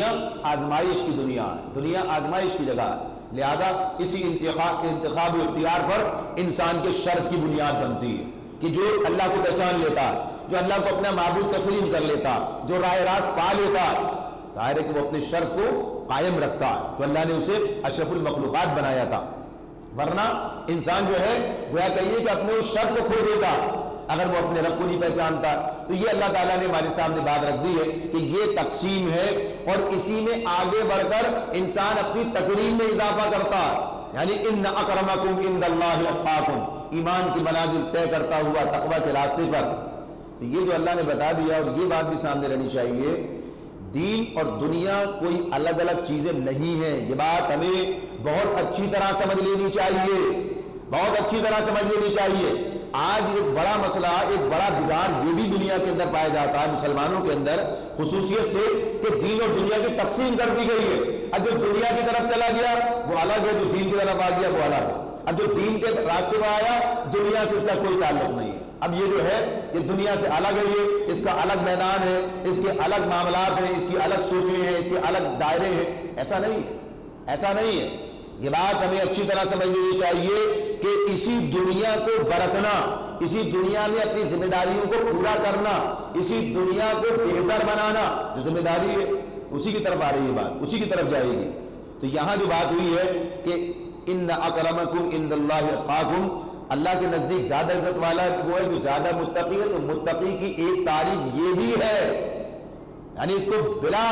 دنیا آزمائش کی دنیا ہے، دنیا آزمائش کی جگہ ہے، لہذا اسی انتخاب و اختیار پر انسان کے شرف کی بنیاد بنتی ہے کہ جو اللہ کو پہچان لیتا ہے، جو اللہ کو اپنا معبود تسلیم کر لیتا، جو راہ راست پا لیتا، ظاہر ہے کہ وہ اپنے شرف کو قائم رکھتا ہے، تو اللہ نے اسے اشرف المخلوقات بنایا تھا۔ ورنہ انسان جو ہے گویا کہیے کہ اپنے اس شرف کو کھو دیتا اگر وہ اپنے رب کو نہیں پہچانتا۔ تو یہ اللہ تعالیٰ نے ہمارے سامنے بات رکھ دی ہے کہ یہ تقسیم ہے، اور اسی میں آگے بڑھ کر انسان اپنی تکریم میں اضافہ کرتا ہے، یعنی ان اکرمکم عند اللہ اتقاکم، ایمان کی منازل طے کرتا ہوا تقوی کے راستے پر۔ تو یہ جو اللہ نے بتا دیا، اور یہ بات بھی سامنے رہنی چاہیے، دین اور دنیا کوئی الگ الگ چیزیں نہیں ہیں، یہ بات ہمیں بہت اچھی طرح سمجھ لینی چاہیے، بہت اچھی طرح سمجھ لینی چاہیے۔ آج ایک بڑا مسئلہ، ایک بڑا بگاڑ یہ بھی دنیا کے اندر پایا جاتا ہے، مسلمانوں کے اندر خصوصیت سے، کہ دین اور دنیا کی تقسیم کر دی گئی ہے۔ اب جو دنیا کی طرف چلا گیا وہ الگ ہے، جو دین کی طرف آ گیا وہ الگ ہے۔ اب جو دین کے راستے میں آیا دنیا سے اس کا کوئی تعلق نہیں ہے۔ اب یہ جو ہے یہ دنیا سے الگ ہے، یہ اس کا الگ میدان ہے، اس کے الگ معاملات ہیں، اس کی الگ سوچیں ہیں، اس کے الگ دائرے ہیں۔ ایسا نہیں ہے، ایسا نہیں ہے۔ یہ بات ہمیں اچھی طرح سمجھ لینی چاہیے کہ اسی دنیا کو برتنا، اسی دنیا میں اپنی ذمہ داریوں کو پورا کرنا، اسی دنیا کو بہتر بنانا جو ذمہ داری ہے اسی کی طرف آ رہی ہے بات، اسی کی طرف جائے گی۔ تو یہاں جو بات ہوئی ہے کہ ان اکرمکم عند اللہ اتقاکم، اللہ کے نزدیک زیادہ عزت والا وہ ہے جو زیادہ متقی ہے۔ تو متقی کی ایک تعریف یہ بھی ہے، یعنی اس کو بلا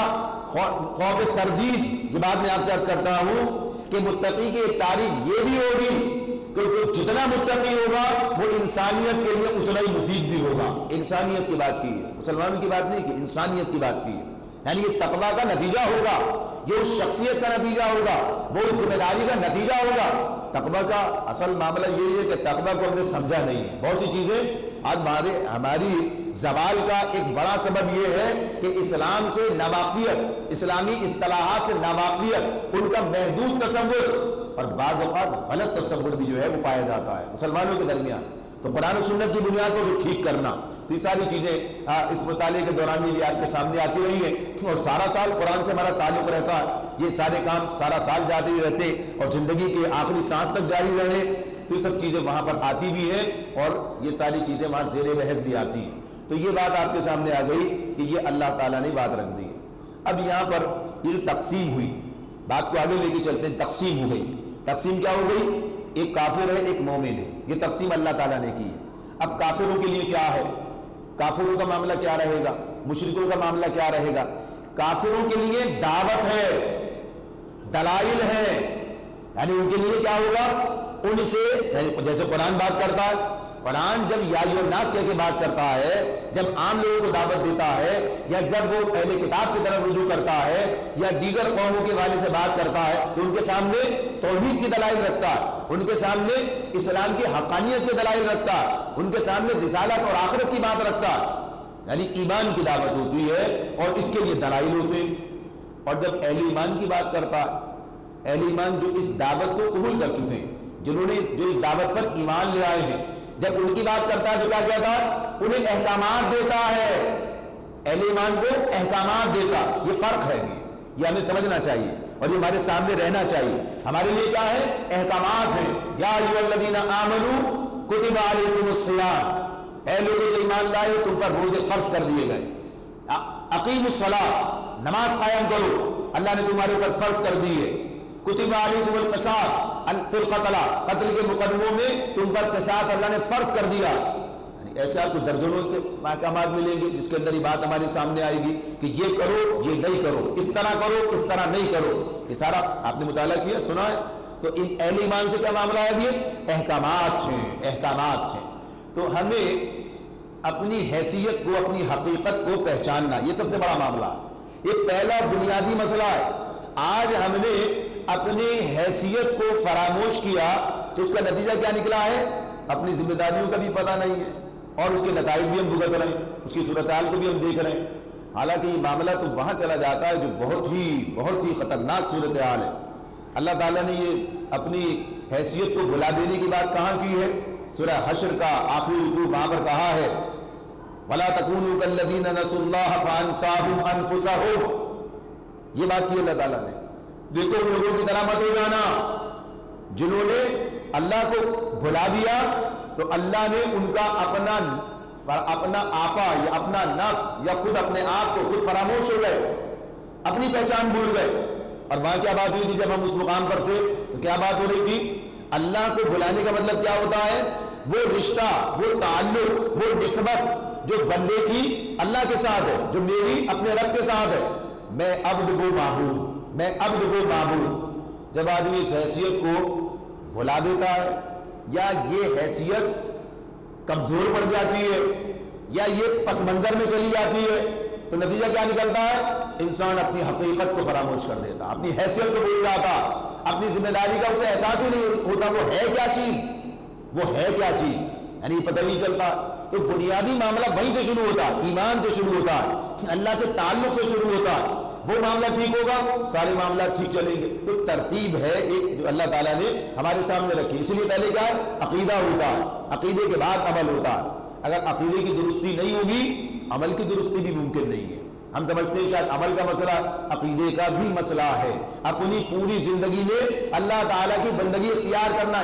خوف تردید یہ بات میں آپ سے عرض کرتا ہوں کہ متقی کی ایک تعریف یہ بھی ہوگی کہ جو جتنا متقی ہوگا وہ انسانیت کے لیے اتنا ہی مفید بھی ہوگا۔ انسانیت کی بات کی ہے، مسلمانوں کی بات نہیں کی، انسانیت کی بات کی ہے۔ یعنی یہ تقویٰ کا نتیجہ ہوگا، یہ اس شخصیت کا نتیجہ ہوگا، وہ اس ذمہ داری کا نتیجہ ہوگا۔ تقویٰ کا اصل معاملہ یہ ہے کہ تقویٰ کو ہم نے سمجھا نہیں ہے۔ بہت سی چیزیں آج ہماری زوال کا ایک بڑا سبب یہ ہے کہ اسلام سے ناواقفیت، اسلامی اصطلاحات سے ناواقفیت، ان کا محدود تصور اور بعض اوقات غلط تصور بھی جو ہے وہ پایا جاتا ہے مسلمانوں کے درمیان۔ تو قرآن و سنت کی بنیاد کو ٹھیک کرنا، تو یہ ساری چیزیں اس مطالعے کے دوران بھی آپ کے سامنے آتی رہی ہیں، اور سارا سال قرآن سے ہمارا تعلق رہتا ہے، یہ سارے کام سارا سال جاتے ہی رہتے اور زندگی کے آخری سانس تک جاری رہے، تو یہ سب چیزیں وہاں پر آتی بھی ہیں اور یہ ساری چیزیں وہاں زیر بحث بھی آتی ہیں۔ تو یہ بات آپ کے سامنے آ گئی کہ یہ اللہ تعالیٰ نے بات رکھ دی ہے۔ اب یہاں پر یہ جو تقسیم ہوئی، بات کو آگے لے کے چلتے ہیں، تقسیم ہو گئی۔ تقسیم کیا ہو گئی؟ ایک کافر ہے، ایک مومن ہے، یہ تقسیم اللہ تعالیٰ نے کی ہے۔ اب کافروں کے لیے کیا ہے؟ کافروں کا معاملہ کیا رہے گا؟ مشرکوں کا معاملہ کیا رہے گا؟ کافروں کے لیے دعوت ہے، دلائل ہے، یعنی ان کے لیے کیا ہوگا؟ ان سے جیسے قرآن بات کرتا ہے، قرآن جب یا ایھا الناس کہہ کے بات کرتا ہے، جب عام لوگوں کو دعوت دیتا ہے، یا جب وہ اہل کتاب کی طرف رجوع کرتا ہے، یا دیگر قوموں کے والے سے بات کرتا ہے، تو ان کے سامنے توحید کی دلائل رکھتا ہے، ان کے سامنے اسلام کی حقانیت کے دلائل رکھتا ہے، ان کے سامنے رسالت اور آخرت کی بات رکھتا ہے، یعنی ایمان کی دعوت ہوتی ہے اور اس کے لیے دلائل ہوتے ہیں۔ اور جب اہل ایمان کی بات کرتا ہے، اہل ایمان جو اس دعوت کو قبول کر چکے ہیں، جنہوں نے جو اس دعوت پر ایمان لے آئے ہیں، جب ان کی بات کرتا ہے تو کیا کہتا ہے؟ انہیں احکامات دیتا ہے، اہل ایمان کو احکامات دیتا۔ یہ فرق ہے، یہ ہمیں سمجھنا چاہیے اور یہ ہمارے سامنے رہنا چاہیے۔ ہمارے لیے کیا ہے؟ احکامات ہیں۔ یا ایھا الذین آمنوا کتب علیکم الصیام، اے لوگوں جو ایمان لائے تم پر روزے فرض کر دیے گئے۔ اقیموا الصلاۃ، نماز قائم کرو، اللہ نے تمہارے اوپر فرض کر دی ہے۔ کتب علیکم القصاص فی القتلى، قتل کے مقدموں میں تم پر قصاص اللہ نے فرض کر دیا۔ یعنی ایسے آپ کو درجنوں کے محکمات ملیں گے جس کے اندر یہ بات ہمارے سامنے آئے گی کہ یہ کرو، یہ نہیں کرو، اس طرح کرو، اس طرح نہیں کرو۔ یہ سارا آپ نے مطالعہ کیا، سنا ہے۔ تو ان اہل ایمان سے کیا معاملہ ہے؟ یہ احکامات ہیں، احکامات ہیں۔ تو ہمیں اپنی حیثیت کو، اپنی حقیقت کو پہچاننا، یہ سب سے بڑا معاملہ ہے، یہ پہلا بنیادی مسئلہ ہے۔ آج ہم نے اپنی حیثیت کو فراموش کیا تو اس کا نتیجہ کیا نکلا ہے؟ اپنی ذمہ داریوں کا بھی پتہ نہیں ہے اور اس کے نتائج بھی ہم بھگت رہے ہیں، اس کی صورتحال کو بھی ہم دیکھ رہے ہیں۔ حالانکہ یہ معاملہ تو وہاں چلا جاتا ہے جو بہت ہی خطرناک صورتحال ہے۔ اللہ تعالیٰ نے یہ اپنی حیثیت کو بھلا دینے کی بات کہاں کی ہے؟ سورہ حشر کا آخری رکوع وہاں پر کہا ہے وَلَا تَكُونُوا كَالَّذِينَ نَسُوا اللَّهَ فَأَنسَاهُمْ أَنفُسَهُمْ، یہ بات کی اللہ تعالیٰ نے. دیکھو ان لوگوں کی طرح مت ہو جانا جنہوں نے اللہ کو بھلا دیا تو اللہ نے ان کا اپنا آپا یا اپنا نفس یا خود اپنے آپ کو خود فراموش ہو گئے, اپنی پہچان بھول گئے. اور وہاں کیا بات ہوئی تھی جب ہم اس مقام پر تھے تو کیا بات ہو رہی تھی؟ اللہ کو بھلانے کا مطلب کیا ہوتا ہے؟ وہ رشتہ, وہ تعلق, وہ نسبت جو بندے کی اللہ کے ساتھ ہے, جو میری اپنے رب کے ساتھ ہے. میں عبد وہ معبود, میں عبد وہ معبود. جب آدمی اس حیثیت کو بھلا دیتا ہے یا یہ حیثیت کمزور پڑ جاتی ہے یا یہ پس منظر میں چلی جاتی ہے تو نتیجہ کیا نکلتا ہے؟ انسان اپنی حقیقت کو فراموش کر دیتا, اپنی حیثیت کو بھول جاتا, اپنی ذمہ داری کا اسے احساس ہی نہیں ہوتا. وہ ہے کیا چیز, وہ ہے کیا چیز, یعنی پتہ نہیں چلتا. تو بنیادی معاملہ وہیں سے شروع ہوتا ہے, ایمان سے شروع ہوتا ہے, اللہ سے تعلق سے شروع ہوتا ہے. وہ معاملہ ٹھیک ہوگا سارے معاملات ٹھیک چلیں گے. تو ترتیب ہے ایک جو اللہ تعالیٰ نے ہمارے سامنے رکھی. اس لیے پہلے کیا ہے؟ عقیدہ ہوتا ہے, عقیدے کے بعد عمل ہوتا ہے. اگر عقیدے کی درستی نہیں ہوگی عمل کی درستی بھی ممکن نہیں ہے. ہم سمجھتے ہیں شاید عمل کا مسئلہ عقیدے کا بھی مسئلہ ہے. اپنی پوری زندگی میں اللہ تعالیٰ کی بندگی اختیار کرنا,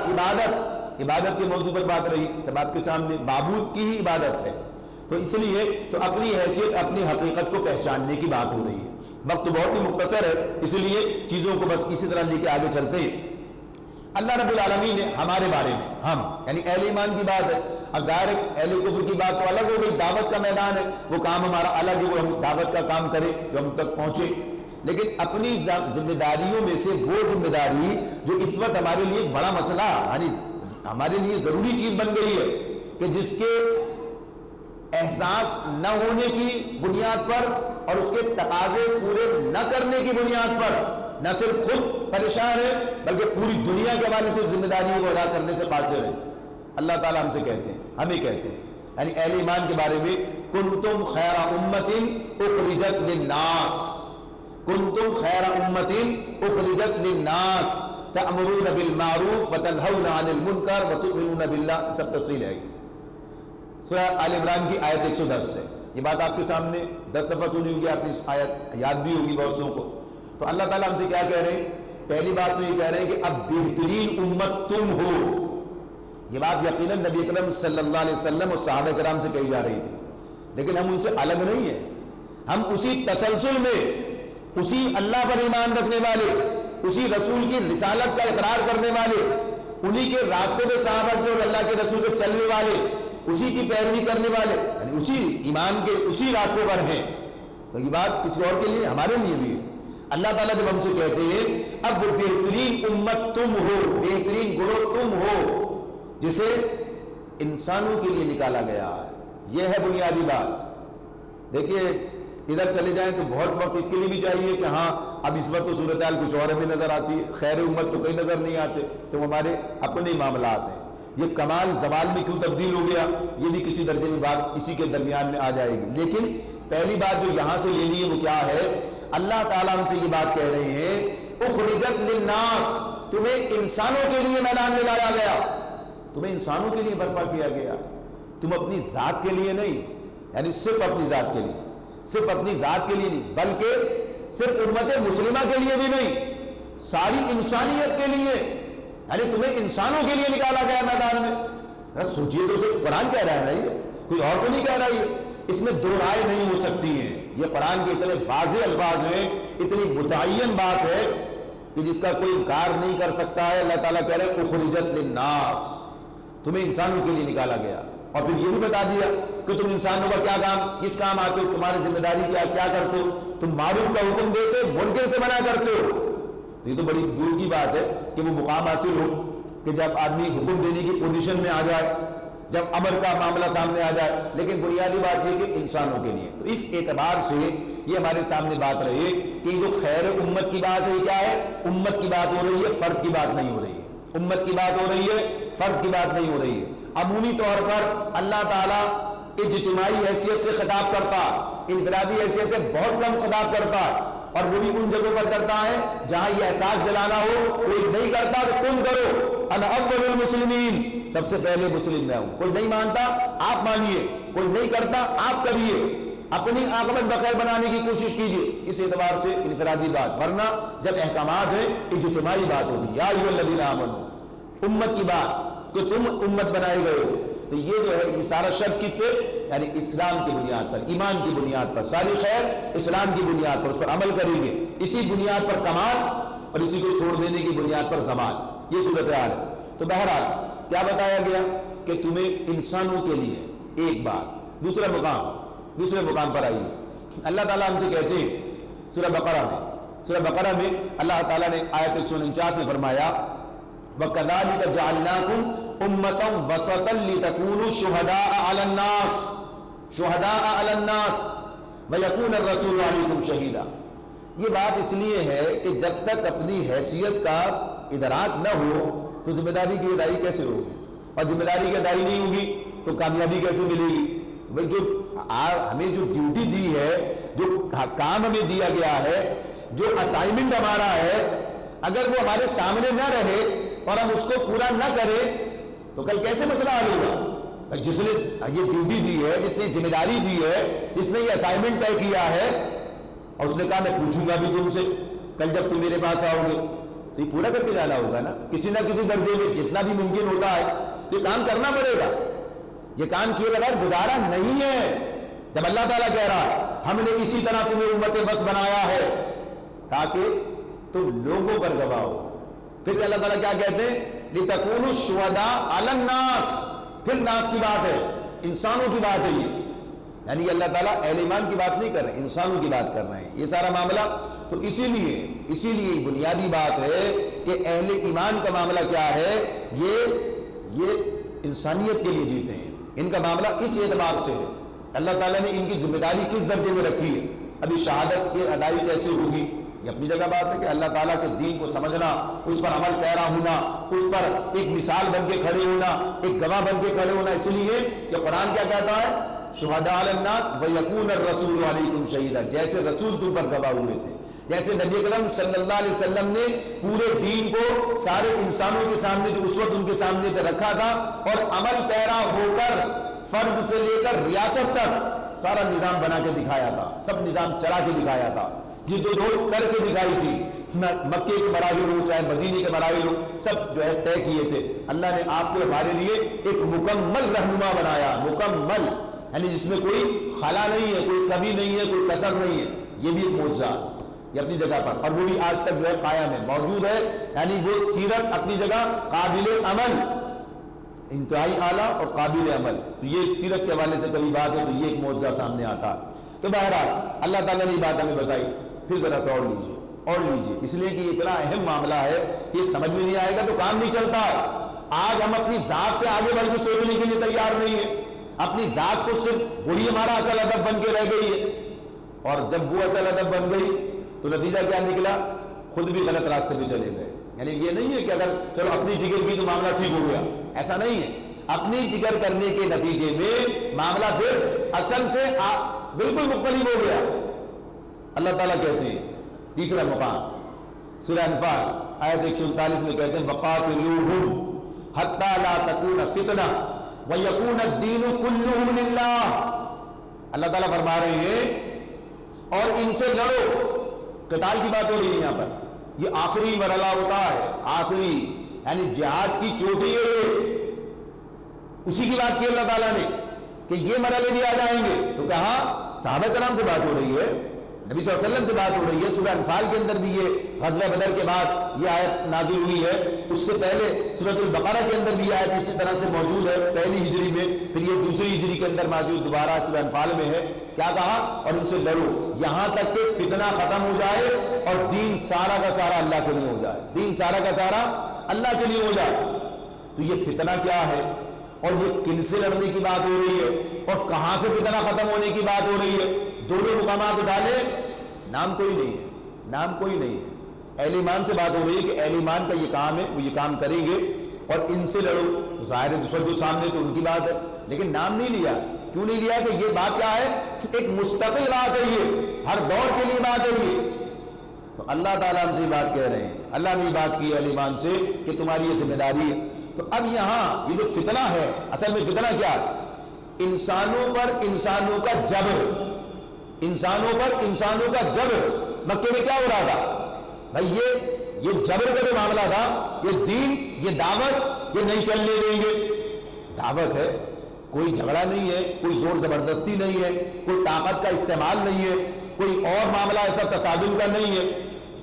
عبادت کے موضوع پر بات رہی, سب آپ کے سامنے معبود کی ہی عبادت ہے. تو اس لیے تو اپنی حیثیت, اپنی حقیقت کو پہچاننے کی بات ہو رہی ہے. وقت بہت ہی مختصر ہے اس لیے چیزوں کو بس اسی طرح لے کے آگے چلتے ہیں. اللہ رب العالمین نے ہمارے بارے میں, ہم یعنی اہل ایمان کی بات ہے. اب ظاہر ہے اہل کفر کی بات تو الگ ہو گئی, دعوت کا میدان ہے, وہ کام ہمارا الگ ہے, وہ ہم دعوت کا کام کریں جو ہم تک پہنچے. لیکن اپنی ذمہ داریوں میں سے وہ ذمہ داری جو اس وقت ہمارے لیے ایک بڑا مسئلہ, یعنی ہمارے لیے ضروری چیز بن گئی ہے کہ جس کے احساس نہ ہونے کی بنیاد پر اور اس کے تقاضے پورے نہ کرنے کی بنیاد پر نہ صرف خود پریشان ہے بلکہ پوری دنیا کے حوالے سے ذمہ داری کو ادا کرنے سے قاصر ہے. اللہ تعالیٰ ہم سے کہتے ہیں, ہمیں کہتے ہیں, یعنی اہل ایمان کے بارے میں, کنتم خیر امت اخرجت للناس, کنتم خیر امت اخرجت للناس تأمرون بالمعروف وتنہون عن المنکر وتؤمنون باللہ. سب تفصیل ہے سورہ آل عمران کی آیت 110 سے. یہ بات آپ کے سامنے 10 دفعہ سنی ہوگی, آپ نے آیت یاد بھی ہوگی بہت سو کو. تو اللہ تعالیٰ ہم سے کیا کہہ رہے ہیں؟ پہلی بات تو یہ کہہ رہے ہیں کہ اب بہترین امت تم ہو. یہ بات یقیناً نبی اکرم صلی اللہ علیہ وسلم اور صحابہ کرام سے کہی جا رہی تھی, لیکن ہم ان سے الگ نہیں ہیں. ہم اسی تسلسل میں, اسی اللہ پر ایمان رکھنے والے, اسی رسول کی رسالت کا اقرار کرنے والے, انہی کے راستے پہ صحابہ کے اور اللہ کے رسول کے چلنے والے, اسی کی پیروی کرنے والے, یعنی اسی ایمان کے اسی راستے پر ہیں. تو یہ بات کسی اور کے لیے, ہمارے لیے بھی ہے. اللہ تعالیٰ جب ہم سے کہتے ہیں اب بہترین امت تم ہو, بہترین گروہ تم ہو جسے انسانوں کے لیے نکالا گیا ہے, یہ ہے بنیادی بات. دیکھیے ادھر چلے جائیں تو بہت وقت اس کے لیے بھی چاہیے کہ ہاں اب اس وقت تو صورتحال کچھ اور ہمیں نظر آتی ہے, خیر امت تو کہیں نظر نہیں آتے, تو ہمارے اپنے معاملات ہیں. یہ کمال زوال میں کیوں تبدیل ہو گیا, یہ بھی کسی درجے میں بات اسی کے درمیان میں آ جائے گی. لیکن پہلی بات جو یہاں سے لینی ہے وہ کیا ہے؟ اللہ تعالیٰ ہم سے یہ بات کہہ رہے ہیں اخرجت للناس, تمہیں انسانوں کے لیے میدان میں لایا گیا, تمہیں انسانوں کے لیے برپا کیا گیا. تم اپنی ذات کے لیے نہیں, یعنی صرف اپنی ذات کے لیے, صرف اپنی ذات کے لیے نہیں بلکہ صرف امت مسلمہ کے لیے بھی نہیں, ساری انسانیت کے لیے, یعنی تمہیں انسانوں کے لیے نکالا گیا میدان میں. سوچئے تو اسے قرآن کہہ رہا ہے, کوئی اور تو نہیں کہہ رہا ہے. اس میں دو رائے نہیں ہو سکتی ہیں. یہ قرآن کے اتنے واضح الفاظ ہیں, اتنی متعین بات ہے کہ جس کا کوئی انکار نہیں کر سکتا ہے. اللہ تعالیٰ کہہ رہے ہیں اخرجت للناس, تمہیں انسانوں کے لیے نکالا گیا. اور پھر یہ بھی بتا دیا کہ تم انسانوں کا کیا کام, کس کام آتے ہو, تمہاری ذمہ داری کیا کرتے ہو. تم معروف کا حکم دیتے, منکر سے منع کرتے ہو. تو یہ تو بڑی دور کی بات ہے کہ وہ مقام حاصل ہو کہ جب آدمی حکم دینے کی پوزیشن میں آ جائے, جب امر کا معاملہ سامنے آ جائے. لیکن بنیادی بات یہ کہ انسانوں کے لیے. تو اس اعتبار سے یہ ہمارے سامنے بات رہے کہ جو خیر امت کی بات ہے کیا ہے؟ امت کی بات ہو رہی ہے, فرد کی بات نہیں ہو رہی ہے. امت کی بات ہو رہی ہے, فرد کی بات نہیں ہو رہی ہے. عمومی طور پر اللہ تعالیٰ اجتماعی حیثیت سے خطاب کرتا, انفرادی حیثیت سے بہت کم خطاب کرتا, اور وہ بھی ان جگہوں پر کرتا ہے جہاں یہ احساس دلانا ہو کوئی نہیں کرتا تو تم کرو. انا اول المسلمین, سب سے پہلے مسلم میں ہوں. کوئی نہیں مانتا آپ مانیے, کوئی نہیں کرتا آپ کریے. اپنی عاقبت بخیر بنانے کی کوشش کیجئے. اس اعتبار سے انفرادی بات، ورنہ جب احکامات ہیں اجتماعی بات ہوتی ہے. یا ایھا الذین آمنوا، امت کی بات کہ تم امت بنائے گئے ہو. تو یہ جو ہے یہ سارا شرف کس پہ؟ یعنی اسلام کی بنیاد پر، ایمان کی بنیاد پر. ساری خیر اسلام کی بنیاد پر، اس پر عمل کریں گے. اسی بنیاد پر کمال اور اسی کو چھوڑ دینے کی بنیاد پر زوال. یہ صورتحال ہے. تو بہرحال کیا بتایا گیا کہ تمہیں انسانوں کے لیے ایک بات. دوسرے مقام پر آئیے. اللہ تعالیٰ ہم سے کہتے ہیں سورہ بقرہ میں اللہ تعالیٰ نے آیت 149 میں فرمایا وَكَذَلِكَ جَعَلْنَاكُمْ أُمَّةً وَسَطًا لِتَكُونُوا شُهَدَاءَ عَلَى النَّاسِ وَيَكُونَ الرَّسُولُ عَلَيْكُمْ شَهِيدًا. یہ بات اس لیے ہے کہ جب تک اپنی حیثیت کا ادراک نہ ہو تو ذمہ داری کی ادائی کیسے ہوگی؟ اور ذمہ داری کی ادائی نہیں ہوگی تو کامیابی کیسے ملے گی؟ بھئی جو ہمیں جو ڈیوٹی دی ہے، جو کام ہمیں دیا گیا ہے، جو اسائنمنٹ ہمارا ہے، اگر وہ ہمارے سامنے نہ رہے اور ہم اس کو پورا نہ کریں تو کل کیسے مسئلہ حل ہوگا؟ جس نے یہ ڈیوٹی دی ہے، جس نے ذمہ داری دی ہے، جس نے یہ اسائنمنٹ طے کیا ہے اور اس نے کہا میں پوچھوں گا بھی تم سے کل جب تم میرے پاس آؤ گے تو یہ پورا کر کے جانا ہوگا نا. کسی نہ کسی درجے میں جتنا بھی ممکن ہوتا ہے تو یہ کام کرنا پڑے گا. یہ کام کیے بغیر گزارا نہیں ہے. جب اللہ تعالیٰ کہہ رہا ہم نے اسی طرح تمہیں امت بس بنایا ہے تاکہ تم لوگوں پر گواہ ہو. پھر اللہ تعالیٰ کیا کہتے ہیں لِتَكُونُوا شُهَدَاءَ عَلَى النَّاسِ. پھر ناس کی بات ہے، انسانوں کی بات ہے. یہ یعنی اللہ تعالیٰ اہل ایمان کی بات نہیں کر رہے، انسانوں کی بات کر رہے ہیں. یہ سارا معاملہ تو اسی لیے بنیادی بات ہے کہ اہل ایمان کا معاملہ کیا ہے، یہ انسانیت کے لیے جیتے ہیں. ان کا معاملہ اس اعتبار سے ہے. اللہ تعالیٰ نے ان کی ذمہ داری کس درجے میں رکھی ہے. ابھی شہادت کی ادائی کیسے ہوگی یہ اپنی جگہ بات ہے کہ اللہ تعالیٰ کے دین کو سمجھنا، اس پر عمل پیرا ہونا، اس پر ایک مثال بن کے کھڑے ہونا، ایک گواہ بن کے کھڑے ہونا. اس لیے کہ قرآن کیا کہتا ہے شہداء علی الناس ویکون الرسول علیکم شہیدا. جیسے رسول تم پر گواہ ہوئے تھے، جیسے نبی اکرم صلی اللہ علیہ وسلم نے پورے دین کو سارے انسانوں کے سامنے جو اس وقت ان کے سامنے رکھا تھا اور عمل پیرا ہو کر فرد سے لے کر ریاست تک سارا نظام بنا کے دکھایا تھا، سب نظام چلا کے دکھایا تھا، جدوجہد کر کے دکھائی تھی. مکے کے مراحل ہو چاہے مدینے کے مراحل ہو، سب جو ہے طے کیے تھے. اللہ نے آپ کو ہمارے لیے ایک مکمل رہنما بنایا، مکمل یعنی جس میں کوئی خلا نہیں ہے، کوئی کمی نہیں ہے، کوئی کسر نہیں ہے. یہ بھی ایک معجزہ یہ اپنی جگہ پر، اور وہ بھی آج تک جو ہے قائم ہے، موجود ہے. یعنی وہ سیرت اپنی جگہ قابل عمل، انتہائی اعلیٰ اور قابل عمل. تو یہ سیرت کے حوالے سے کبھی بات ہے تو یہ ایک معجزہ سامنے آتا. تو بہرحال اللہ تعالیٰ نے یہ بات ہمیں بتائی. پھر ذرا سا اور لیجیے اس لیے کہ یہ اتنا اہم معاملہ ہے کہ یہ سمجھ میں نہیں آئے گا تو کام نہیں چلتا. آج ہم اپنی ذات سے آگے بڑھ کے سوچنے کے لیے تیار نہیں ہے. اپنی ذات کو صرف وہی ہمارا اصل ادب بن کے رہ گئی ہے، اور جب وہ اصل ادب بن گئی تو نتیجہ کیا نکلا؟ خود بھی غلط راستے پہ چلے گئے. یعنی یہ نہیں ہے کہ اگر چلو اپنی فکر کی تو معاملہ ٹھیک ہو گیا، ایسا نہیں ہے. اپنی فکر کرنے کے نتیجے میں معاملہ پھر اصل سے بالکل مختلف ہو گیا. اللہ تعالیٰ کہتے ہیں تیسرا مقام سورہ انفال آیت 139 میں کہتے ہیں وَقَاتِلُوهُمْ حَتَّى لَا تَكُونَ فِتْنَةٌ وَيَكُونَ الدِّينُ كُلُّهُ لِلَّهِ. اللہ تعالیٰ فرما رہے ہیں اور ان سے لڑو. قتال کی بات ہو رہی ہے یہاں پر. یہ آخری مرحلہ ہوتا ہے، آخری یعنی جہاد کی چوٹی ہے. اسی کی بات کی اللہ تعالیٰ نے کہ یہ مرحلے بھی آ جائیں گے. تو کہا صحابہ کرام سے بات ہو رہی ہے، نبی صلی اللہ علیہ وسلم سے بات ہو رہی ہے. سورہ انفال کے اندر بھی یہ غزوہ بدر کے بعد یہ آیت نازل ہوئی ہے. اس سے پہلے سورۃ البقرہ کے اندر بھی یہ آیت اسی طرح سے موجود ہے پہلی ہجری میں، پھر یہ دوسری ہجری کے اندر موجود دوبارہ سورہ انفال میں ہے. کیا کہا؟ اور ان سے لڑو یہاں تک کہ فتنہ ختم ہو جائے اور دین سارا کا سارا اللہ کے لیے ہو جائے. دین سارا کا سارا اللہ کے لیے ہو جائے. تو یہ فتنہ کیا ہے اور یہ کن سے لڑنے کی بات ہو رہی ہے اور کہاں سے فتنہ ختم ہونے کی بات ہو رہی ہے؟ دونوں مقامات اٹھا لے، نام کوئی نہیں ہے، نام کوئی نہیں ہے. اہل ایمان سے بات ہو رہی ہے کہ اہل ایمان کا یہ کام ہے، وہ یہ کام کریں گے اور ان سے لڑو. تو ظاہر ہے جو سامنے تو ان کی بات ہے، لیکن نام نہیں لیا. کیوں نہیں لیا؟ کہ یہ بات کیا ہے؟ ایک مستقل بات ہے، یہ ہر دور کے لیے بات ہے. یہ تو اللہ تعالیٰ ہم سے بات کہہ رہے ہیں، اللہ نے یہ بات کی اہل ایمان سے کہ تمہاری یہ ذمہ داری ہے. تو اب یہاں یہ جو فتنہ ہے، اصل میں فتنہ کیا ہے؟ انسانوں پر انسانوں کا جبر، انسانوں پر انسانوں کا جبر مکے میں کیا ہو رہا تھا بھائی؟ یہ جبر کا جو معاملہ تھا، یہ دین، یہ دعوت، یہ نہیں چلنے دیں گے۔ دعوت ہے، کوئی جھگڑا نہیں ہے، کوئی زور زبردستی نہیں ہے، کوئی طاقت کا استعمال نہیں ہے، کوئی اور معاملہ ایسا تصادم کا نہیں ہے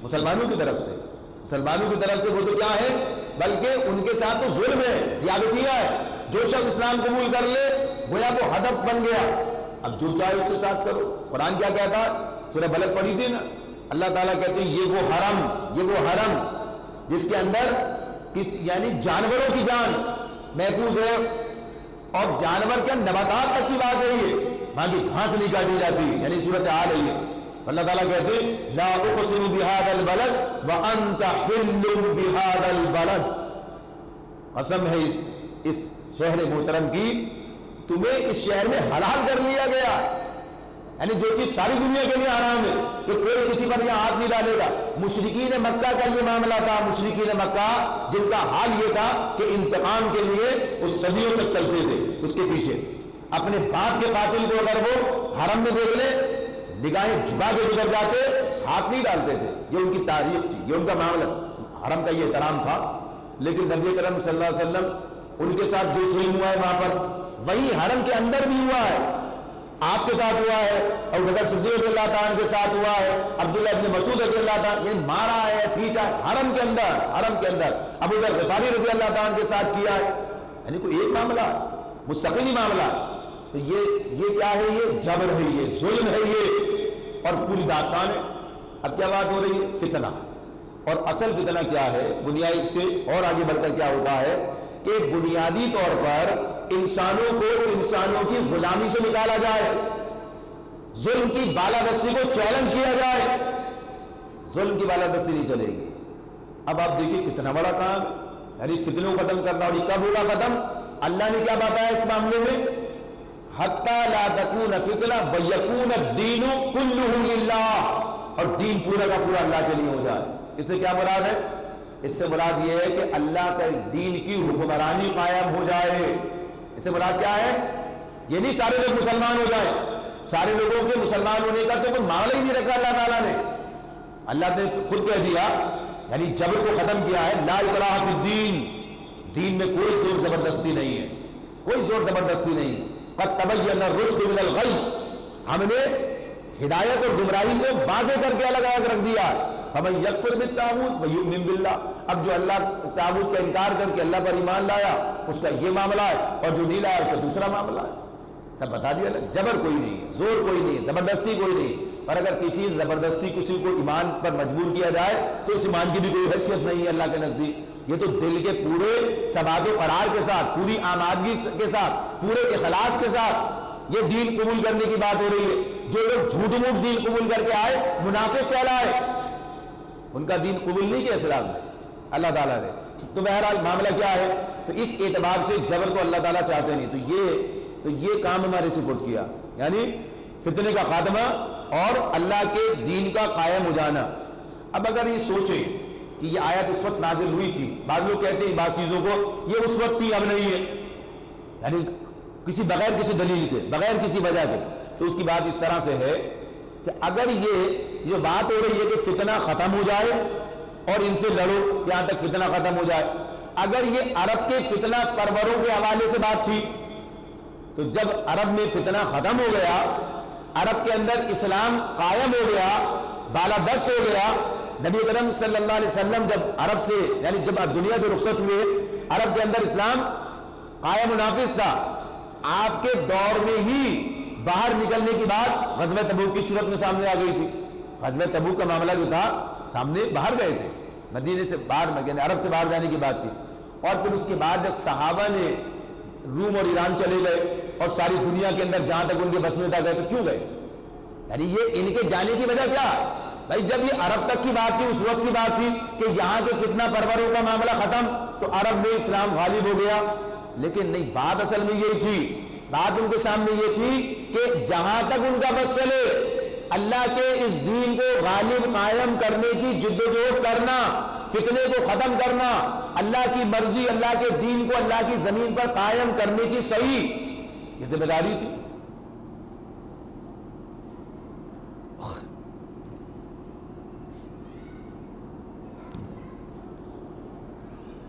مسلمانوں کی طرف سے۔ مسلمانوں کی طرف سے وہ تو کیا ہے، بلکہ ان کے ساتھ تو ظلم ہے، زیادتیاں ہے۔ جو شخص اسلام قبول کر لے گویا وہ ہدف بن گیا، اب جو چاہے اس کے ساتھ کرو۔ قرآن کیا کہتا ہے؟ سورہ بلد پڑھی تھی نا، اللہ تعالیٰ کہتے ہیں یہ وہ حرم جس کے اندر یعنی جانوروں کی جان محفوظ ہے، اور جانور کے نباتات تک کی بات ہے، یہ وہاں کی گھاس نہیں کاٹی جاتی، یعنی صورت حال ہے یہ۔ اللہ تعالیٰ کہتے ہیں لا اقسم بهذا البلد وانت حل بهذا البلد، قسم ہے اس شہر محترم کی، تمہیں اس شہر میں حلال کر لیا گیا، یعنی جو چیز ساری دنیا کے لیے حرام ہے کہ کوئی کسی پر یہاں ہاتھ نہیں ڈالے گا۔ مشرکین مکہ کا یہ معاملہ تھا، مشرکین مکہ جن کا حال یہ تھا کہ انتقام کے لیے اس صدیوں تک چلتے تھے اس کے پیچھے، اپنے باپ کے قاتل کو اگر وہ حرم میں دیکھ لے نگاہیں جھکا کے گزر جاتے، ہاتھ نہیں ڈالتے تھے۔ یہ ان کی تاریخ تھی، یہ ان کا معاملہ، حرم کا یہ احترام تھا۔ لیکن نبی کرم صلی اللہ علیہ وسلم ان کے ساتھ جو ظلم ہوا ہے وہاں پر، وہی حرم کے اندر بھی ہوا ہے، آپ کے ساتھ ہوا ہے، اور بکر صدیق رضی اللہ تعالیٰ کے ساتھ ہوا ہے، عبداللہ ابن مسعود رضی اللہ تعالیٰ، یہ مارا ہے، پیٹا ہے حرم کے اندر، ابو ذر غفاری رضی اللہ تعالیٰ کے ساتھ کیا ہے، یعنی کوئی ایک معاملہ مستقلی معاملہ۔ تو یہ کیا ہے؟ یہ جبر ہے، یہ ظلم ہے، یہ اور پوری داستان ہے۔ اب کیا بات ہو رہی ہے؟ فتنہ، اور اصل فتنہ کیا ہے؟ بنیادی سے اور آگے بڑھ کر کیا ہوتا ہے کہ بنیادی طور پر انسانوں کو انسانوں کی غلامی سے نکالا جائے، ظلم کی بالادستی کو چیلنج کیا جائے۔ ظلم کی بالادستی نہیں چلے گی۔ اب آپ دیکھیں کتنا بڑا کام ہے، یعنی اس فتنے کو ختم کرنا، اور یہ کب ہوگا ختم؟ اللہ نے کیا بتایا اس معاملے میں؟ حتی لا تکون فتنہ ویکون الدین کلہ للہ، اور دین پورا کا پورا اللہ کے لیے ہو جائے۔ اس سے کیا مراد ہے؟ اس سے مراد یہ ہے کہ اللہ کا دین کی حکمرانی قائم ہو جائے۔ اس سے مراد کیا ہے؟ یہ نہیں سارے لوگ مسلمان ہو جائیں، سارے لوگوں کے مسلمان ہونے کا تو کوئی معاملہ ہی نہیں رکھا اللہ تعالیٰ نے۔ اللہ نے خود کہہ دیا، یعنی جبر کو ختم کیا ہے، لا اکراہ فی الدین، دین میں کوئی زور زبردستی نہیں ہے، کوئی زور زبردستی نہیں ہے۔ قد تبین الرشد من الغی، ہم نے ہدایت اور گمراہی کو واضح کر کے الگ الگ رکھ دیا۔ فمن یکفر بالطاغوت ویؤمن باللہ، اب جو اللہ طاغوت کا انکار کر کے اللہ پر ایمان لایا اس کا یہ معاملہ ہے، اور جو نہیں لایا اس کا دوسرا معاملہ ہے۔ سب بتا دیا، جبر کوئی نہیں ہے، زور کوئی نہیں ہے، زبردستی کوئی نہیں۔ اور اگر کسی زبردستی کسی کو ایمان پر مجبور کیا جائے تو اس ایمان کی بھی کوئی حیثیت نہیں ہے اللہ کے نزدیک۔ یہ تو دل کے پورے ثبات و قرار کے ساتھ، پوری آمادگی کے ساتھ، پورے اخلاص کے ساتھ یہ دین قبول کرنے کی بات ہو رہی ہے۔ جو لوگ جھوٹ موٹ دین قبول کر کے آئے منافق کہلائے، ان کا دین قبول نہیں کیا اسلام نے، اللہ تعالیٰ نے۔ تو بہرحال معاملہ کیا ہے؟ تو اس اعتبار سے جبر تو اللہ تعالیٰ چاہتے نہیں، تو یہ کام ہمارے سپرد کیا، یعنی فتنے کا خاتمہ اور اللہ کے دین کا قائم ہو جانا۔ اب اگر یہ سوچیں کہ یہ آیت اس وقت نازل ہوئی تھی، بعض لوگ کہتے ہیں بعض چیزوں کو یہ اس وقت تھی اب نہیں ہے، یعنی بغیر کسی دلیل کے، بغیر کسی وجہ کے، تو اس کی بات اس طرح سے ہے کہ اگر یہ جو بات ہو رہی ہے کہ فتنہ ختم ہو جائے اور ان سے لڑو یہاں تک فتنہ ختم ہو جائے، اگر یہ عرب کے فتنہ پروروں کے حوالے سے بات تھی تو جب عرب میں فتنہ ختم ہو گیا، عرب کے اندر اسلام قائم ہو گیا، بالادست ہو گیا، نبی کرم صلی اللہ علیہ وسلم جب عرب سے یعنی جب دنیا سے رخصت ہوئے، عرب کے اندر اسلام قائم و نافذ تھا، آپ کے دور میں ہی باہر نکلنے کی بات غزوہ تبوک کی صورت میں سامنے آ گئی تھی۔ غزوہ تبوک کا معاملہ جو تھا سامنے باہر گئے تھے، مدینے سے باہر یعنی عرب سے باہر جانے کی بات تھی، اور پھر اس کے بعد جب صحابہ نے روم اور ایران چلے گئے اور ساری دنیا کے اندر جہاں تک ان کے بس میں تھا گئے، تو کیوں گئے؟ یعنی یہ ان کے جانے کی وجہ کیا؟ بھائی جب یہ عرب تک کی بات تھی، اس وقت کی بات تھی کہ یہاں کے فتنہ پروروں کا معاملہ ختم تو عرب میں اسلام غالب ہو گیا، لیکن نہیں، بات اصل میں یہی تھی، بات ان کے سامنے یہ تھی کہ جہاں تک ان کا بس چلے اللہ کے اس دین کو غالب قائم کرنے کی جدوجہد کرنا، فتنے کو ختم کرنا، اللہ کی مرضی، اللہ کے دین کو اللہ کی زمین پر قائم کرنے کی صحیح یہ ذمہ داری تھی۔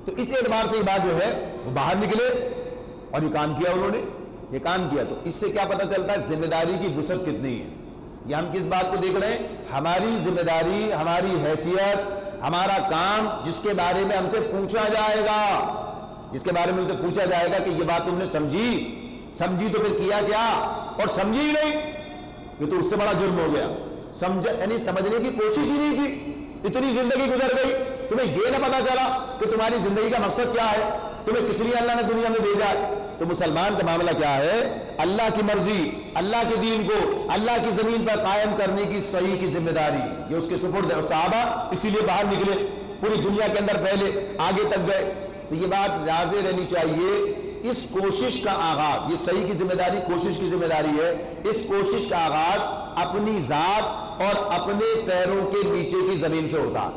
تو اس اعتبار سے یہ بات جو ہے وہ باہر نکلے اور یہ کام کیا انہوں نے، یہ کام کیا. تو اس سے کیا پتہ چلتا ہے ذمہ داری کی وسعت کتنی ہے. یہ ہم کس بات کو دیکھ رہے ہیں؟ ہماری ذمہ داری، ہماری حیثیت، ہمارا کام جس کے بارے میں ہم سے پوچھا جائے گا، جس کے بارے میں ہم سے پوچھا جائے گا کہ یہ بات تم نے سمجھی تو پھر کیا کیا، اور سمجھی ہی نہیں، یہ تو اس سے بڑا جرم ہو گیا. یعنی سمجھنے کی کوشش ہی نہیں کی، اتنی زندگی گزر گئی، تمہیں یہ نہ پتا چلا کہ تمہاری زندگی کا مقصد کیا ہے، تمہیں کس لیے اللہ نے دنیا میں بھیجا ہے. تو مسلمان کا معاملہ کیا ہے؟ اللہ کی مرضی، اللہ کے دین کو اللہ کی زمین پر قائم کرنے کی صحیح کی ذمہ داری یہ اس کے سپرد ہے. صحابہ اسی لیے باہر نکلے، پوری دنیا کے اندر پہلے آگے تک گئے. تو یہ بات واضح رہنی چاہیے. اس کوشش کا آغاز، یہ صحیح کی ذمہ داری کوشش کی ذمہ داری ہے، اس کوشش کا آغاز اپنی ذات اور اپنے پیروں کے نیچے کی زمین سے ہوتا.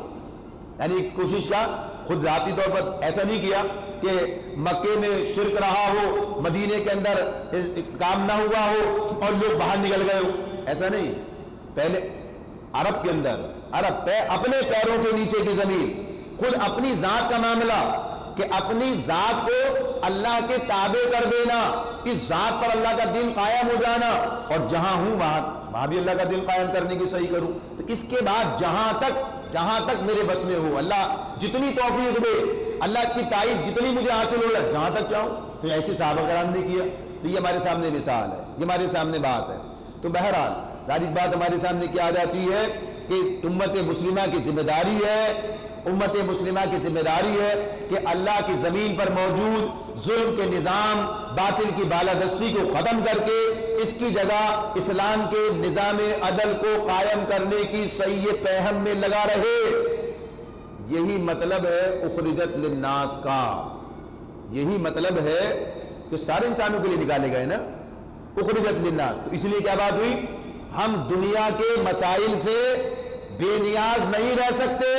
یعنی اس کوشش کا خود ذاتی طور پر ایسا نہیں کیا کہ مکے میں شرک رہا ہو، مدینے کے اندر کام نہ ہوا ہو اور لوگ باہر نکل گئے ہو، ایسا نہیں. پہلے عرب کے اندر اپنے پیروں کے نیچے کی زمین، خود اپنی ذات کا معاملہ کہ اپنی ذات کو اللہ کے تابع کر دینا، اس ذات پر اللہ کا دین قائم ہو جانا، اور جہاں ہوں وہاں بھی اللہ کا دین قائم کرنے کی صحیح کروں. تو اس کے بعد جہاں تک میرے بس میں ہو، اللہ جتنی توفیق دے، اللہ کی تائید جتنی مجھے حاصل ہو رہا ہے جہاں تک چاہوں. تو ایسے صحابہ کرام نے کیا. تو یہ ہمارے سامنے مثال ہے، یہ ہمارے سامنے بات ہے. تو بہرحال ساری بات ہمارے سامنے کیا آ جاتی ہے کہ امت مسلمہ کی ذمہ داری ہے، امت مسلمہ کی ذمہ داری ہے کہ اللہ کی زمین پر موجود ظلم کے نظام، باطل کی بالادستی کو ختم کر کے اس کی جگہ اسلام کے نظام عدل کو قائم کرنے کی صحیح پہم میں لگا رہے. یہی مطلب ہے اخرجت للناس کا، یہی مطلب ہے کہ سارے انسانوں کے لیے نکالے گئے نا اخرجت للناس. تو اس لیے کیا بات ہوئی؟ ہم دنیا کے مسائل سے بے نیاز نہیں رہ سکتے.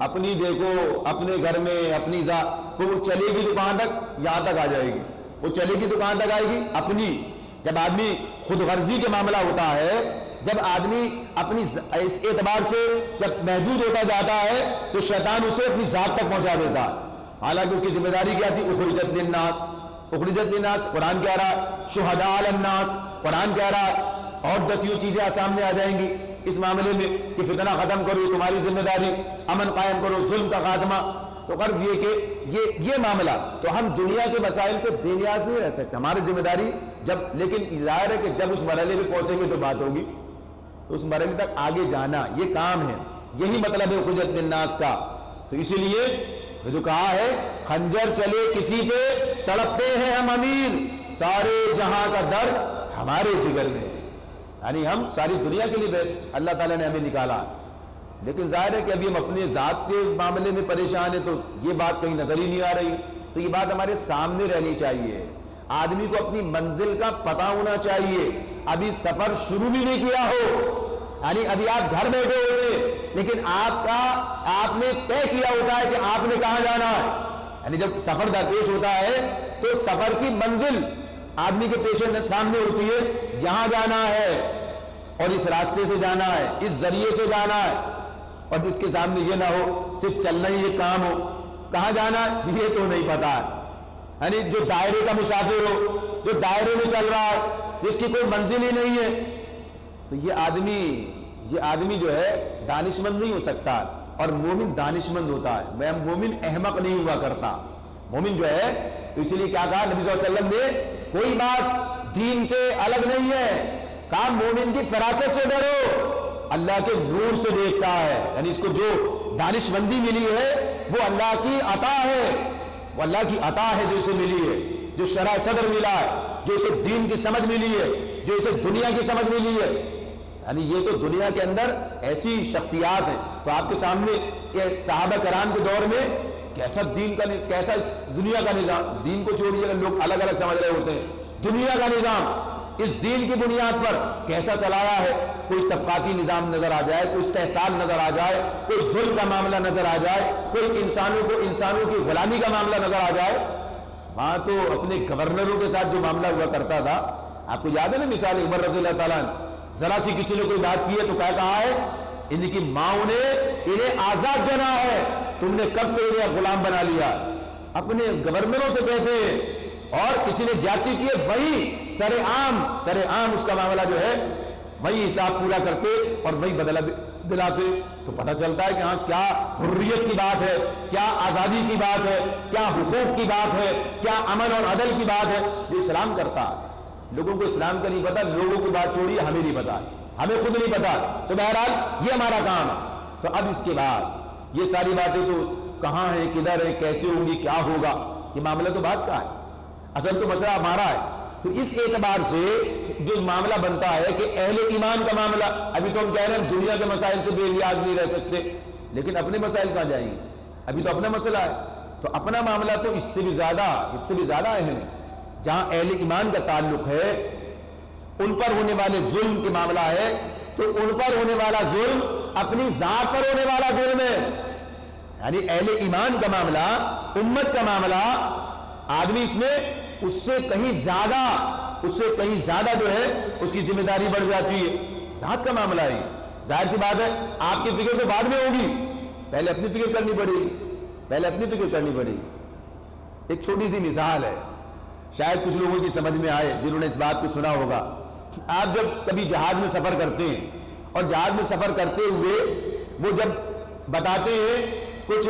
اپنی دیکھو، اپنے گھر میں اپنی ذات، وہ چلے گی دکان تک یہاں تک آ جائے گی، وہ چلے گی دکان تک آئے گی اپنی. جب آدمی خود غرضی کے معاملہ ہوتا ہے، جب آدمی اپنی اس اعتبار سے جب محدود ہوتا جاتا ہے تو شیطان اسے اپنی ذات تک پہنچا دیتا ہے. حالانکہ اس کی ذمہ داری کیا تھی؟ اخرجت للناس. اخرجت للناس قرآن کہہ رہا ہے، شہداء علی الناس قرآن کہہ رہا ہے، اور 10 چیزیں سامنے آ جائیں گی اس معاملے میں کہ فتنہ ختم کرو، تمہاری ذمہ داری، امن قائم کرو، ظلم کا خاتمہ. تو غرض یہ کہ یہ معاملہ، تو ہم دنیا کے مسائل سے بے نیاز نہیں رہ سکتے. ہماری ذمہ داری لیکن ظاہر ہے کہ جب اس مرحلے پہ پہنچیں گے تو بات ہوگی. تو اس مرحلے تک آگے جانا یہ کام ہے، یہی مطلب ہے اخرجت للناس کا. تو اسی لیے جو کہا ہے خنجر چلے کسی پہ تڑپتے ہیں ہم امیر، سارے جہاں کا درد ہمارے جگر میں. یعنی ہم ساری دنیا کے لیے اللہ تعالیٰ نے ہمیں نکالا. لیکن ظاہر ہے کہ ابھی ہم اپنے ذات کے معاملے میں پریشان ہیں، تو یہ بات کہیں نظر ہی نہیں آ رہی. تو یہ بات ہمارے سامنے رہنی چاہیے. آدمی کو اپنی منزل کا پتہ ہونا چاہیے. ابھی سفر شروع بھی نہیں کیا ہو، یعنی ابھی آپ گھر بیٹھے ہوئے، لیکن آپ نے طے کیا ہوتا ہے کہ آپ نے کہاں جانا ہے. یعنی جب سفر درپیش ہوتا ہے تو سفر کی منزل آدمی کے پیش سامنے ہوتی ہے، یہاں جانا ہے اور اس راستے سے جانا ہے، اس ذریعے سے جانا ہے. اور جس کے سامنے یہ نہ ہو صرف چلنا ہی یہ کام ہو، کہاں جانا ہے یہ تو نہیں پتا ہے. یعنی جو دائرے کا مسافر ہو، جو دائرے میں چل رہا ہے، جس کی کوئی منزل ہی نہیں ہے، تو یہ آدمی جو ہے دانشمند نہیں ہو سکتا. اور مومن دانشمند ہوتا ہے، مومن احمق نہیں ہوا کرتا. مومن جو ہے، تو اسی لیے کیا کہا نبی صلی اللہ علیہ وسلم نے، کوئی بات دین سے الگ نہیں ہے، کہا مومن کی فراست سے ڈرو، اللہ کے نور سے دیکھتا ہے. یعنی اس کو جو دانشمندی ملی ہے وہ اللہ کی عطا ہے، وہ اللہ کی عطا ہے جو اسے ملی ہے، جو شرح صدر ملا ہے، جو اسے دین کی سمجھ ملی ہے، جو اسے دنیا کی سمجھ ملی ہے. یعنی یہ تو دنیا کے اندر ایسی شخصیات ہیں. تو آپ کے سامنے کہ صحابہ کرام کے دور میں کیسا دنیا کا نظام، دین کو چھوڑیے، لوگ الگ الگ سمجھ رہے ہوتے ہیں، دنیا کا نظام اس دین کی بنیاد پر کیسا چلایا ہے. کوئی طبقاتی نظام نظر آ جائے، کوئی استحصال نظر آ جائے، کوئی ظلم کا معاملہ نظر آ جائے، کوئی انسانوں کی غلامی کا معاملہ نظر آ جائے. وہاں تو اپنے گورنروں کے ساتھ جو معاملہ ہوا کرتا تھا، آپ کو یاد ہے نا مثال عمر رضی اللہ تعالیٰ عنہ، ذرا سی کسی نے کوئی بات کی ہے تو کیا کہا ہے ان کی ماؤں نے انہیں آزاد جنا ہے، تم نے کب سے انہیں غلام بنا لیا۔ اپنے گورنروں سے کہتے ہیں، اور کسی نے زیادتی کی ہے وہی سر عام اس کا معاملہ جو ہے وہی حساب پورا کرتے اور وہی بدلہ دلاتے۔ تو پتہ چلتا ہے کہ ہاں کیا حریت کی بات ہے، کیا آزادی کی بات ہے، کیا حقوق کی بات ہے، کیا امن اور عدل کی بات ہے جو اسلام کرتا ہے۔ لوگوں کو اسلام کا نہیں پتا، لوگوں کی بات چھوڑیے، ہمیں نہیں پتا، ہمیں خود نہیں پتا۔ تو بہرحال یہ ہمارا کام ہے۔ تو اب اس کے بعد یہ ساری باتیں تو کہاں ہیں، کدھر ہیں، کیسے ہوں گی، کیا ہوگا، یہ معاملہ تو بات کا ہے، اصل تو مسئلہ ہمارا ہے۔ تو اس اعتبار سے جو معاملہ بنتا ہے کہ اہل ایمان کا معاملہ، ابھی تو ہم کہہ رہے ہیں دنیا کے مسائل سے بے نیاز نہیں رہ سکتے، لیکن اپنے مسائل کہاں جائیں گے؟ ابھی تو اپنا مسئلہ ہے، تو اپنا معاملہ تو اس سے بھی زیادہ اہم ہے۔ جہاں اہل ایمان کا تعلق ہے، ان پر ہونے والے ظلم کے معاملہ ہے، تو ان پر ہونے والا ظلم اپنی ذات پر ہونے والا ظلم ہے۔ یعنی اہل ایمان کا معاملہ، امت کا معاملہ، آدمی اس سے کہیں زیادہ جو ہے اس کی ذمہ داری بڑھ جاتی ہے۔ ذات کا معاملہ ہے، ظاہر سی بات ہے آپ کی فکر تو بعد میں ہوگی، پہلے اپنی فکر کرنی پڑے گی۔ ایک چھوٹی سی مثال ہے، شاید کچھ لوگوں کی سمجھ میں آئے جنہوں نے اس بات کو سنا ہوگا۔ آپ جب کبھی جہاز میں سفر کرتے ہیں، اور جہاز میں سفر کرتے ہوئے وہ جب بتاتے ہیں کچھ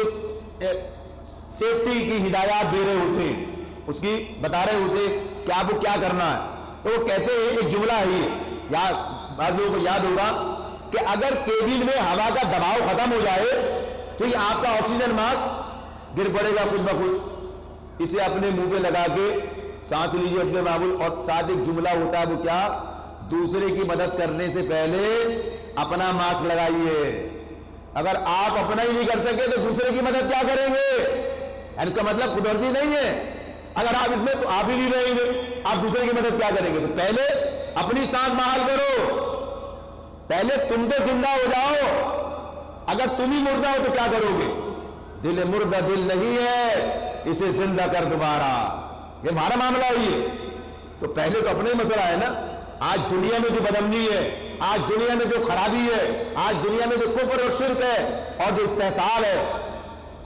سیفٹی کی ہدایات دے رہے ہوتے ہیں، اس کی بتا رہے ہوتے کہ آپ کو کیا کرنا ہے، تو وہ کہتے ہیں ایک جملہ ہے، بعض لوگوں کو یاد ہوگا کہ اگر کیبن میں ہوا کا دباؤ ختم ہو جائے تو یہ آپ کا آکسیجن ماسک گر پڑے گا خود بخود، اسے اپنے منہ پہ لگا کے سانس لیجیے اس میں معمول۔ اور ساتھ ایک جملہ ہوتا ہے، وہ کیا؟ دوسرے کی مدد کرنے سے پہلے اپنا ماسک لگائیے۔ اگر آپ اپنا ہی نہیں کر سکے تو دوسرے کی مدد کیا کریں گے؟ یعنی اس کا مطلب خود غرضی نہیں ہے، اگر آپ اس میں تو آپ ہی نہیں رہیں گے، آپ دوسرے کی مدد کیا کریں گے؟ تو پہلے اپنی سانس بحال کرو، پہلے تم تو زندہ ہو جاؤ۔ اگر تم ہی مردہ ہو تو کیا کرو گے؟ دل مردہ دل نہیں ہے، اسے زندہ کر دوبارہ، یہ ہمارا معاملہ ہی ہے۔ تو پہلے تو اپنا ہی مسئلہ ہے نا۔ آج دنیا میں جو بدامنی ہے، آج دنیا میں جو خرابی ہے، آج دنیا میں جو کفر اور شرک ہے اور جو استحصال ہے،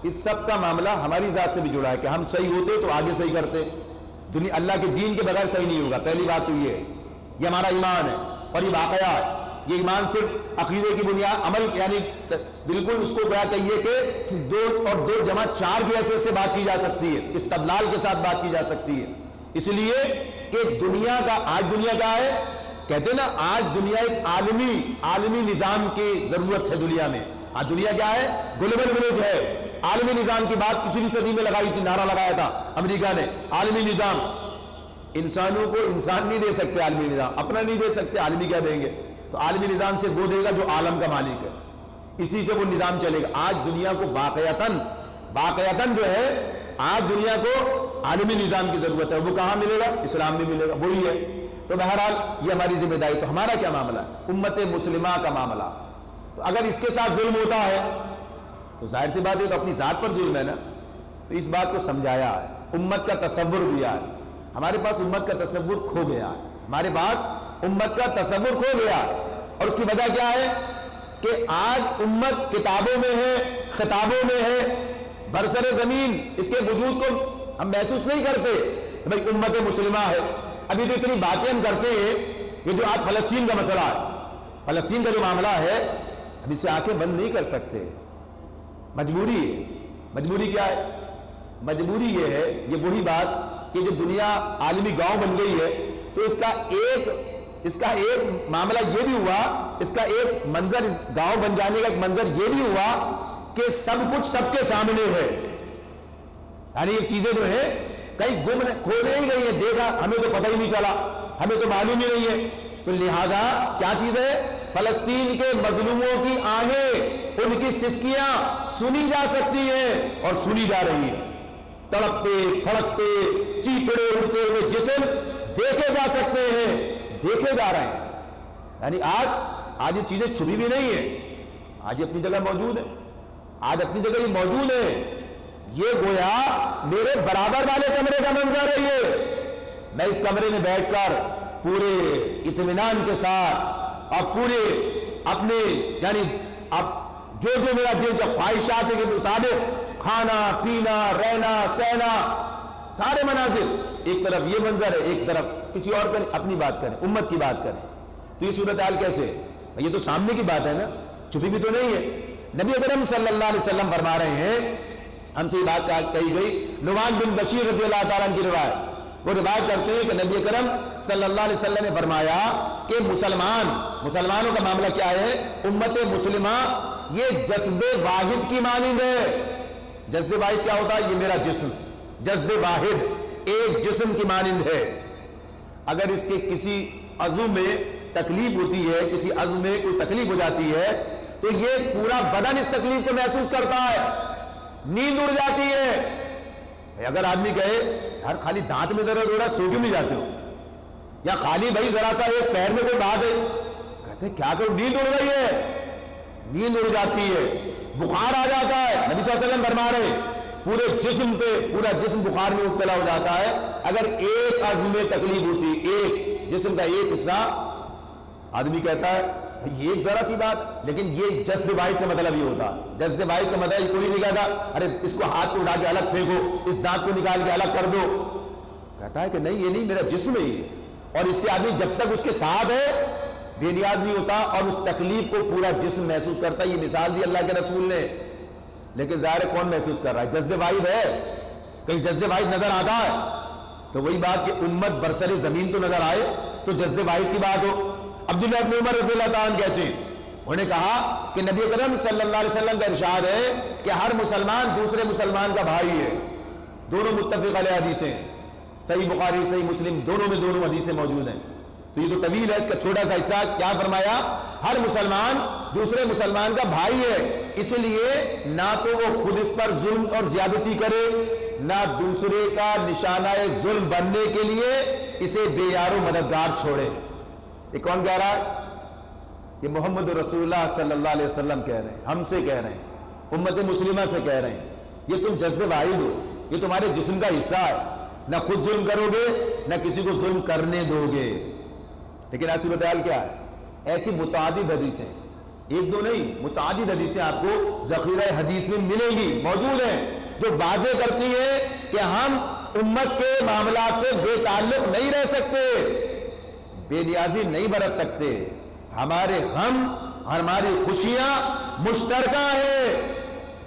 اس سب کا معاملہ ہماری ذات سے بھی جڑا ہے کہ ہم صحیح ہوتے تو آگے صحیح کرتے۔ دنیا اللہ کے دین کے بغیر صحیح نہیں ہوگا، پہلی بات تو یہ ہے، یہ ہمارا ایمان ہے اور یہ واقعہ ہے۔ یہ ایمان صرف عقیدے کی بنیاد، عمل یعنی بالکل اس کو کیا کہیے کہ 2 اور 2 جمع 4 کی حیثیت سے بات کی جا سکتی ہے، استدلال کے ساتھ بات کی جا سکتی ہے۔ اس لیے کہ دنیا کا آج دنیا کا ہے، کہتے ہیں نا آج دنیا ایک عالمی نظام کی ضرورت ہے دنیا میں۔ آج دنیا کیا ہے؟ گلوبل ولیج ہے۔ عالمی نظام کی بات پچھلی صدی میں لگائی تھی، نعرہ لگایا تھا امریکہ نے، عالمی نظام۔ انسانوں کو انسان نہیں دے سکتے عالمی نظام، اپنا نہیں دے سکتے، عالمی کیا دیں گے؟ تو عالمی نظام سے وہ دے گا جو عالم کا مالک ہے، اسی سے وہ نظام چلے گا۔ آج دنیا کو واقعتاً جو ہے، آج دنیا کو عالمی نظام کی ضرورت ہے۔ وہ کہاں ملے گا؟ اسلام میں ملے گا، وہی ہے۔ تو بہرحال یہ ہماری ذمہ داری۔ تو ہمارا کیا معاملہ ہے؟ امت مسلمہ کا معاملہ۔ تو اگر اس کے ساتھ ظلم ہوتا ہے تو ظاہر سی بات ہے تو اپنی ذات پر ظلم ہے نا۔ تو اس بات کو سمجھایا ہے، امت کا تصور دیا ہے۔ ہمارے پاس امت کا تصور کھو گیا ہے، ہمارے پاس امت کا تصور کھو گیا، اور اس کی وجہ کیا ہے کہ آج امت کتابوں میں ہے، خطابوں میں ہے، برسر زمین اس کے وجود کو ہم محسوس نہیں کرتے کہ بھائی امت مسلمہ ہے۔ ابھی تو اتنی باتیں ہم کرتے ہیں، یہ جو آج فلسطین کا مسئلہ ہے، فلسطین کا جو معاملہ ہے، ہم اس سے آنکھیں بند نہیں کر سکتے، مجبوری ہے۔ مجبوری کیا ہے؟ مجبوری یہ ہے، یہ وہی بات کہ جو دنیا عالمی گاؤں بن گئی ہے، تو اس کا ایک معاملہ یہ بھی ہوا، اس کا ایک منظر، اس گاؤں بن جانے کا ایک منظر یہ بھی ہوا کہ سب کچھ سب کے سامنے ہے، یعنی یہ چیزیں جو ہے کہیں گم کھو نہیں گئی ہیں، دیکھا ہمیں تو پتہ ہی نہیں چلا، ہمیں تو معلوم ہی نہیں ہے۔ تو لہٰذا کیا چیز ہے؟ فلسطین کے مظلوموں کی آہیں، ان کی سسکیاں سنی جا سکتی ہیں اور سنی جا رہی ہیں، تڑپتے پھڑکتے چیچڑے اڑتے ہوئے جسم دیکھے جا سکتے ہیں، دیکھے جا رہے ہیں۔ یعنی آج یہ چیزیں چھپی بھی نہیں ہیں، آج اپنی جگہ موجود ہے، آج اپنی جگہ یہ موجود ہے۔ یہ گویا میرے برابر والے کمرے کا منظر ہے، یہ میں اس کمرے میں بیٹھ کر پورے اطمینان کے ساتھ اور پورے اپنے یعنی اب جو میرا دل جو خواہشات کے مطابق کھانا پینا رہنا سہنا سارے مناظر، ایک طرف یہ منظر ہے، ایک طرف کسی اور کا اپنی بات کریں، امت کی بات کریں، تو یہ صورتحال کیسے؟ یہ تو سامنے کی بات ہے نا، چھپی بھی تو نہیں ہے۔ نبی اکرم صلی اللہ علیہ وسلم فرما رہے ہیں، ہم سے یہ بات کہی گئی، نعمان بن بشیر رضی اللہ تعالیٰ عنہ کی روایت، وہ روایت کرتے ہیں کہ نبی اکرم صلی اللہ علیہ وسلم نے فرمایا کہ مسلمانوں کا معاملہ کیا ہے؟ امت مسلمہ یہ جسد واحد کی مانند ہے۔ جسد واحد کیا ہوتا ہے؟ یہ میرا جسم، جسد واحد ایک جسم کی مانند ہے۔ اگر اس کے کسی عضو میں تکلیف ہوتی ہے، کسی عضو میں کوئی تکلیف ہو جاتی ہے، تو یہ پورا بدن اس تکلیف کو محسوس کرتا ہے، نیند اڑ جاتی ہے۔ اگر آدمی کہے یار خالی دانت میں درد ہو رہا ہے، سو کیوں نہیں جاتے ہو؟ یا خالی بھائی ذرا سا ایک پیر میں کوئی بات ہے، کہتے کیا کروں، نیند اڑ گئی ہے، نیند اڑ جاتی ہے، بخار آ جاتا ہے۔ نبی صلی اللہ علیہ وسلم فرما رہے ہیں پورے جسم پہ، پورا جسم بخار میں مبتلا ہو جاتا ہے اگر ایک عضو میں تکلیف ہوتی ہے، ایک جسم کا ایک حصہ۔ آدمی کہتا ہے یہ ایک ذرا سی بات، لیکن یہ جسد واحد کا مطلب یہ ہوتا ہے۔ جسد واحد کا مطلب کوئی نہیں کہتا ارے اس کو ہاتھ کو اٹھا کے الگ پھینکو، اس دانت کو نکال کے الگ کر دو، کہتا ہے کہ نہیں یہ نہیں، میرا جسم ہے یہ۔ اور اس سے آدمی جب تک اس کے ساتھ ہے بے نیاز نہیں ہوتا اور اس تکلیف کو پورا جسم محسوس کرتا ہے۔ یہ مثال دی اللہ کے رسول نے، لیکن ظاہر کون محسوس کر رہا ہے؟ جسد واحد ہے، کہیں جسد واحد نظر آتا ہے؟ تو وہی بات کہ امت برسر زمین تو نظر آئے تو جسد واحد کی بات ہو۔ عبداللہ بن عمر رضی اللہ تعالیٰ عنہ کہتے ہیں، انہوں نے کہا کہ نبی اکرم صلی اللہ علیہ وسلم کا ارشاد ہے کہ ہر مسلمان دوسرے مسلمان کا بھائی ہے۔ دونوں متفق علیہ حدیثیں، صحیح بخاری صحیح مسلم دونوں میں دونوں حدیثیں موجود ہیں۔ تو یہ تو طویل ہے، اس کا چھوٹا سا حصہ کیا فرمایا؟ ہر مسلمان دوسرے مسلمان کا بھائی ہے، اس لیے نہ تو وہ خود اس پر ظلم اور زیادتی کرے، نہ دوسرے کا نشانہ ظلم بننے کے لیے اسے بے یار و مددگار چھوڑے۔ یہ کون کہہ رہا ہے؟ یہ محمد رسول اللہ صلی اللہ علیہ وسلم کہہ رہے ہیں، ہم سے کہہ رہے ہیں، امت مسلمہ سے کہہ رہے ہیں، یہ تم جسد واحد ہو، یہ تمہارے جسم کا حصہ ہے، نہ خود ظلم کرو گے نہ کسی کو ظلم کرنے دو گے۔ لیکن ایسی صورتحال کیا ہے؟ ایسی متعدد حدیثیں، ایک دو نہیں، متعدد حدیثیں آپ کو ذخیرہ حدیث میں ملیں گی، موجود ہیں، جو واضح کرتی ہے کہ ہم امت کے معاملات سے بے تعلق نہیں رہ سکتے، بے نیازی نہیں برت سکتے، ہمارے غم ہماری خوشیاں مشترکہ ہیں،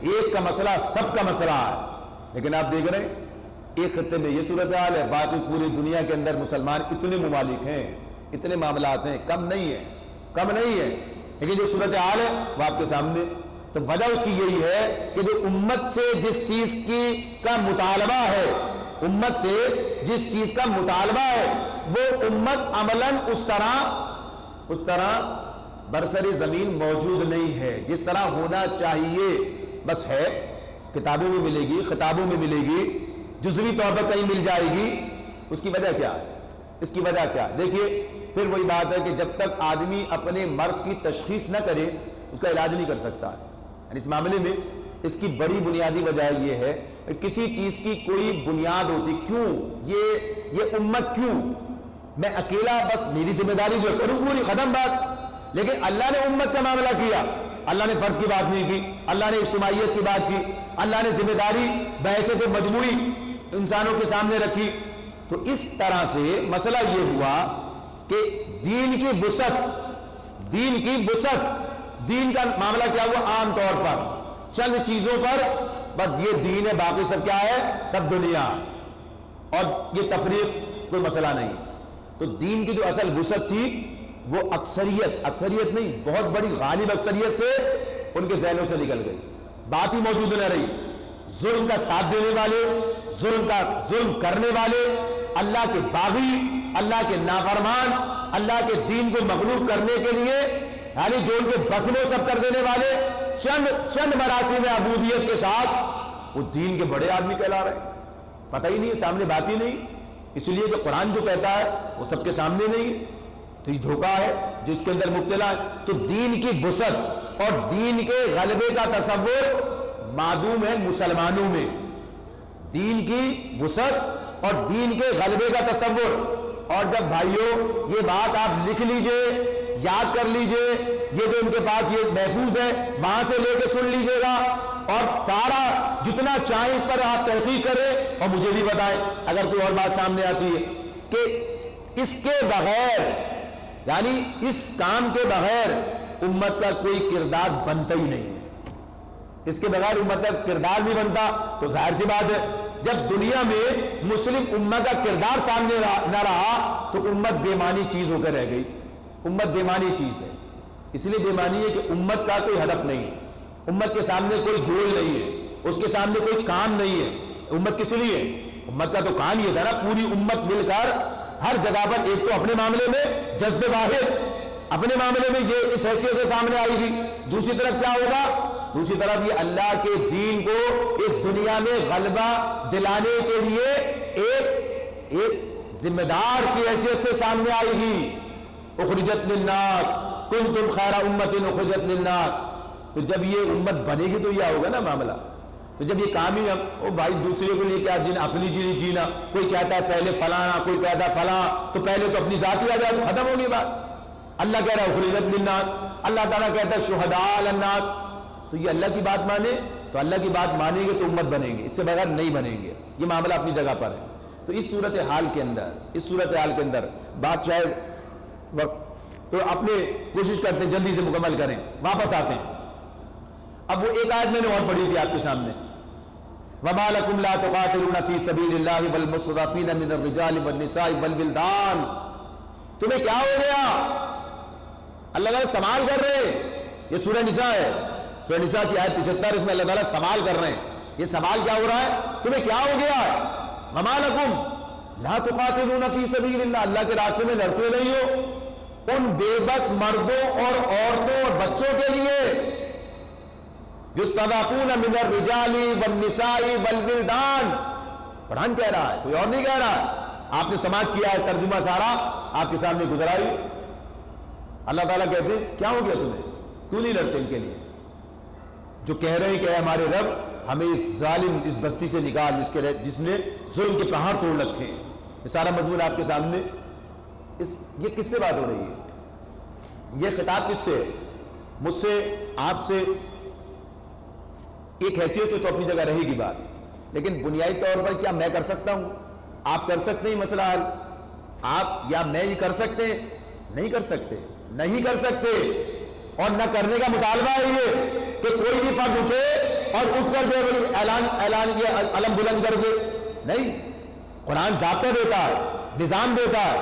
ایک کا مسئلہ سب کا مسئلہ ہے۔ لیکن آپ دیکھ رہے ہیں ایک خطے میں یہ صورتحال ہے، باقی پوری دنیا کے اندر مسلمان اتنے ممالک ہیں، اتنے معاملات ہیں، کم نہیں ہے، لیکن جو صورتحال ہے وہ آپ کے سامنے۔ تو وجہ اس کی یہی ہے کہ جو امت سے جس چیز کا مطالبہ ہے، امت سے جس چیز کا مطالبہ ہے وہ امت عملاً اس طرح برسر زمین موجود نہیں ہے جس طرح ہونا چاہیے، بس ہے کتابوں میں ملے گی، خطابوں میں ملے گی، جزوی طور پر کہیں مل جائے گی۔ اس کی وجہ کیا ہے؟ اس کی وجہ کیا؟ دیکھیے پھر وہی بات ہے کہ جب تک آدمی اپنے مرض کی تشخیص نہ کرے اس کا علاج نہیں کر سکتا ہے۔ یعنی اس معاملے میں اس کی بڑی بنیادی وجہ یہ ہے کہ کسی چیز کی کوئی بنیاد ہوتی، کیوں یہ امت، کیوں میں اکیلا بس میری ذمہ داری جو کروں پوری ختم بات، لیکن اللہ نے امت کا معاملہ کیا، اللہ نے فرد کی بات نہیں کی، اللہ نے اجتماعیت کی بات کی، اللہ نے ذمہ داری بحیثیت مجموعی انسانوں کے سامنے رکھی۔ تو اس طرح سے مسئلہ یہ ہوا کہ دین کی وسعت، دین کا معاملہ کیا ہوا؟ عام طور پر چند چیزوں پر بس یہ دین ہے، باقی سب کیا ہے؟ سب دنیا، اور یہ تفریق کوئی مسئلہ نہیں۔ تو دین کی جو اصل وسعت تھی وہ اکثریت نہیں، بہت بڑی غالب اکثریت سے ان کے ذہنوں سے نکل گئی، بات ہی موجود نہ رہی۔ ظلم کا ساتھ دینے والے، ظلم کرنے والے، اللہ کے باغی، اللہ کے نافرمان، اللہ کے دین کو مغلوب کرنے کے لیے، یعنی جو ان کے بس میں سب کر دینے والے، چند مراسم عبودیت کے ساتھ وہ دین کے بڑے آدمی کہلا رہے ہیں، پتہ ہی نہیں ہے، سامنے بات ہی نہیں، اس لیے کہ قرآن جو کہتا ہے وہ سب کے سامنے نہیں ہے۔ تو یہ دھوکہ ہے جس کے اندر مبتلا ہے۔ تو دین کی وسعت اور دین کے غلبے کا تصور معدوم ہے مسلمانوں میں، دین کی وسعت اور دین کے غلبے کا تصور۔ اور جب بھائیوں یہ بات آپ لکھ لیجئے، یاد کر لیجئے، یہ جو ان کے پاس یہ محفوظ ہے وہاں سے لے کے سن لیجئے گا، اور سارا جتنا چاہیں اس پر آپ تحقیق کریں اور مجھے بھی بتائیں اگر کوئی اور بات سامنے آتی ہے کہ اس کے بغیر، یعنی اس کام کے بغیر امت کا کوئی کردار بنتا ہی نہیں ہے، اس کے بغیر امت کا کردار نہیں بنتا۔ تو ظاہر سی بات ہے جب دنیا میں مسلم امت کا کردار سامنے نہ رہا تو امت بے معنی چیز ہو کر رہ گئی۔ امت بے معنی چیز ہے، اس لیے بے معنی ہے کہ امت کا کوئی ہدف نہیں ہے، امت کے سامنے کوئی گول نہیں ہے، اس کے سامنے کوئی کام نہیں ہے۔ امت کس لیے؟ امت کا تو کام یہ تھا نا، پوری امت مل کر ہر جگہ پر، ایک تو اپنے معاملے میں جذب واحد، اپنے معاملے میں یہ اس حیثیت سے سامنے آئے گی، دوسری طرف کیا ہوگا؟ دوسری طرف یہ اللہ کے دین کو اس دنیا میں غلبہ دلانے کے لیے ایک ذمہ دار کی حیثیت سے سامنے آئے گی۔ اخرجت للناس کنتم خیر امت اخرجت للناس، تو جب یہ امت بنے گی تو یہ ہوگا نا معاملہ۔ تو جب یہ کام ہی او بھائی دوسرے کو لیے کیا جینا، اپنی جینا، کوئی کہتا ہے پہلے فلانا، کوئی کہتا ہے فلاں، تو پہلے تو اپنی ذات ہی آ جائے، ختم ہوگی بات۔ اللہ کہہ رہا ہے اخرجت للناس، اللہ تعالیٰ کہتا ہے شہداء علی الناس، تو یہ اللہ کی بات مانے تو اللہ کی بات مانیں گے تو امت بنیں گے، اس سے بغیر نہیں بنیں گے۔ یہ معاملہ اپنی جگہ پر ہے۔ تو اس صورتحال کے اندر بات شاید وقت تو اپنے کوشش کرتے ہیں جلدی سے مکمل کریں، واپس آتے ہیں۔ اب وہ ایک آیت میں نے اور پڑھی تھی آپ کے سامنے، وَمَا لَكُمْ لَا تُقَاتِلُونَ فِي سَبِيلِ اللَّهِ وَالْمُسْتَضْعَفِينَ مِنَ الرِّجَالِ وَالنِّسَاءِ وَالْوِلْدَانِ، تمہیں کیا ہو گیا؟ اللہ تعالیٰ سوال کر رہے ہیں، یہ سورہ نساء ہے، سورہ نساء کی آیت 75، اس میں اللہ تعالیٰ سوال کر رہے ہیں۔ یہ سوال کیا ہو رہا ہے؟ تمہیں کیا ہو گیا؟ وَمَا لَكُمْ لَا تُقَاتِلُونَ فِي سَبِيلِ اللَّهِ، اللہ کے راستے میں لڑتے نہیں ہو ان بے بس مردوں اور عورتوں اور بچوں کے لیے، یستضعفون من الرجال والنساء والولدان، قرآن کہہ رہا ہے، کوئی اور نہیں کہہ رہا۔ آپ نے سماعت کیا ہے، ترجمہ سارا آپ کے سامنے گزرائی۔ اللہ تعالیٰ کہتے ہیں کیا ہو گیا تمہیں، کیوں نہیں لڑتے ان کے لیے؟ جو کہہ رہے ہیں کہ ہمارے رب ہمیں اس ظالم اس بستی سے نکال جس نے ظلم کے پہاڑ توڑ رکھے ہیں، یہ سارا مضمون آپ کے سامنے۔ یہ کس سے بات ہو رہی ہے؟ یہ خطاب کس سے ہے؟ مجھ سے، آپ سے، ایک حیثیت سے تو اپنی جگہ رہے گی بات، لیکن بنیادی طور پر کیا میں کر سکتا ہوں؟ آپ کر سکتے ہیں مسئلہ حل؟ آپ یا میں یہ کر سکتے ہیں؟ نہیں کر سکتے، نہیں کر سکتے، اور نہ کرنے کا مطالبہ ہے یہ کہ کوئی بھی فرد اٹھے اور اٹھ کر جو اعلان یہ علم بلند کر دے، نہیں۔ قرآن ضابطہ دیتا ہے، نظام دیتا ہے،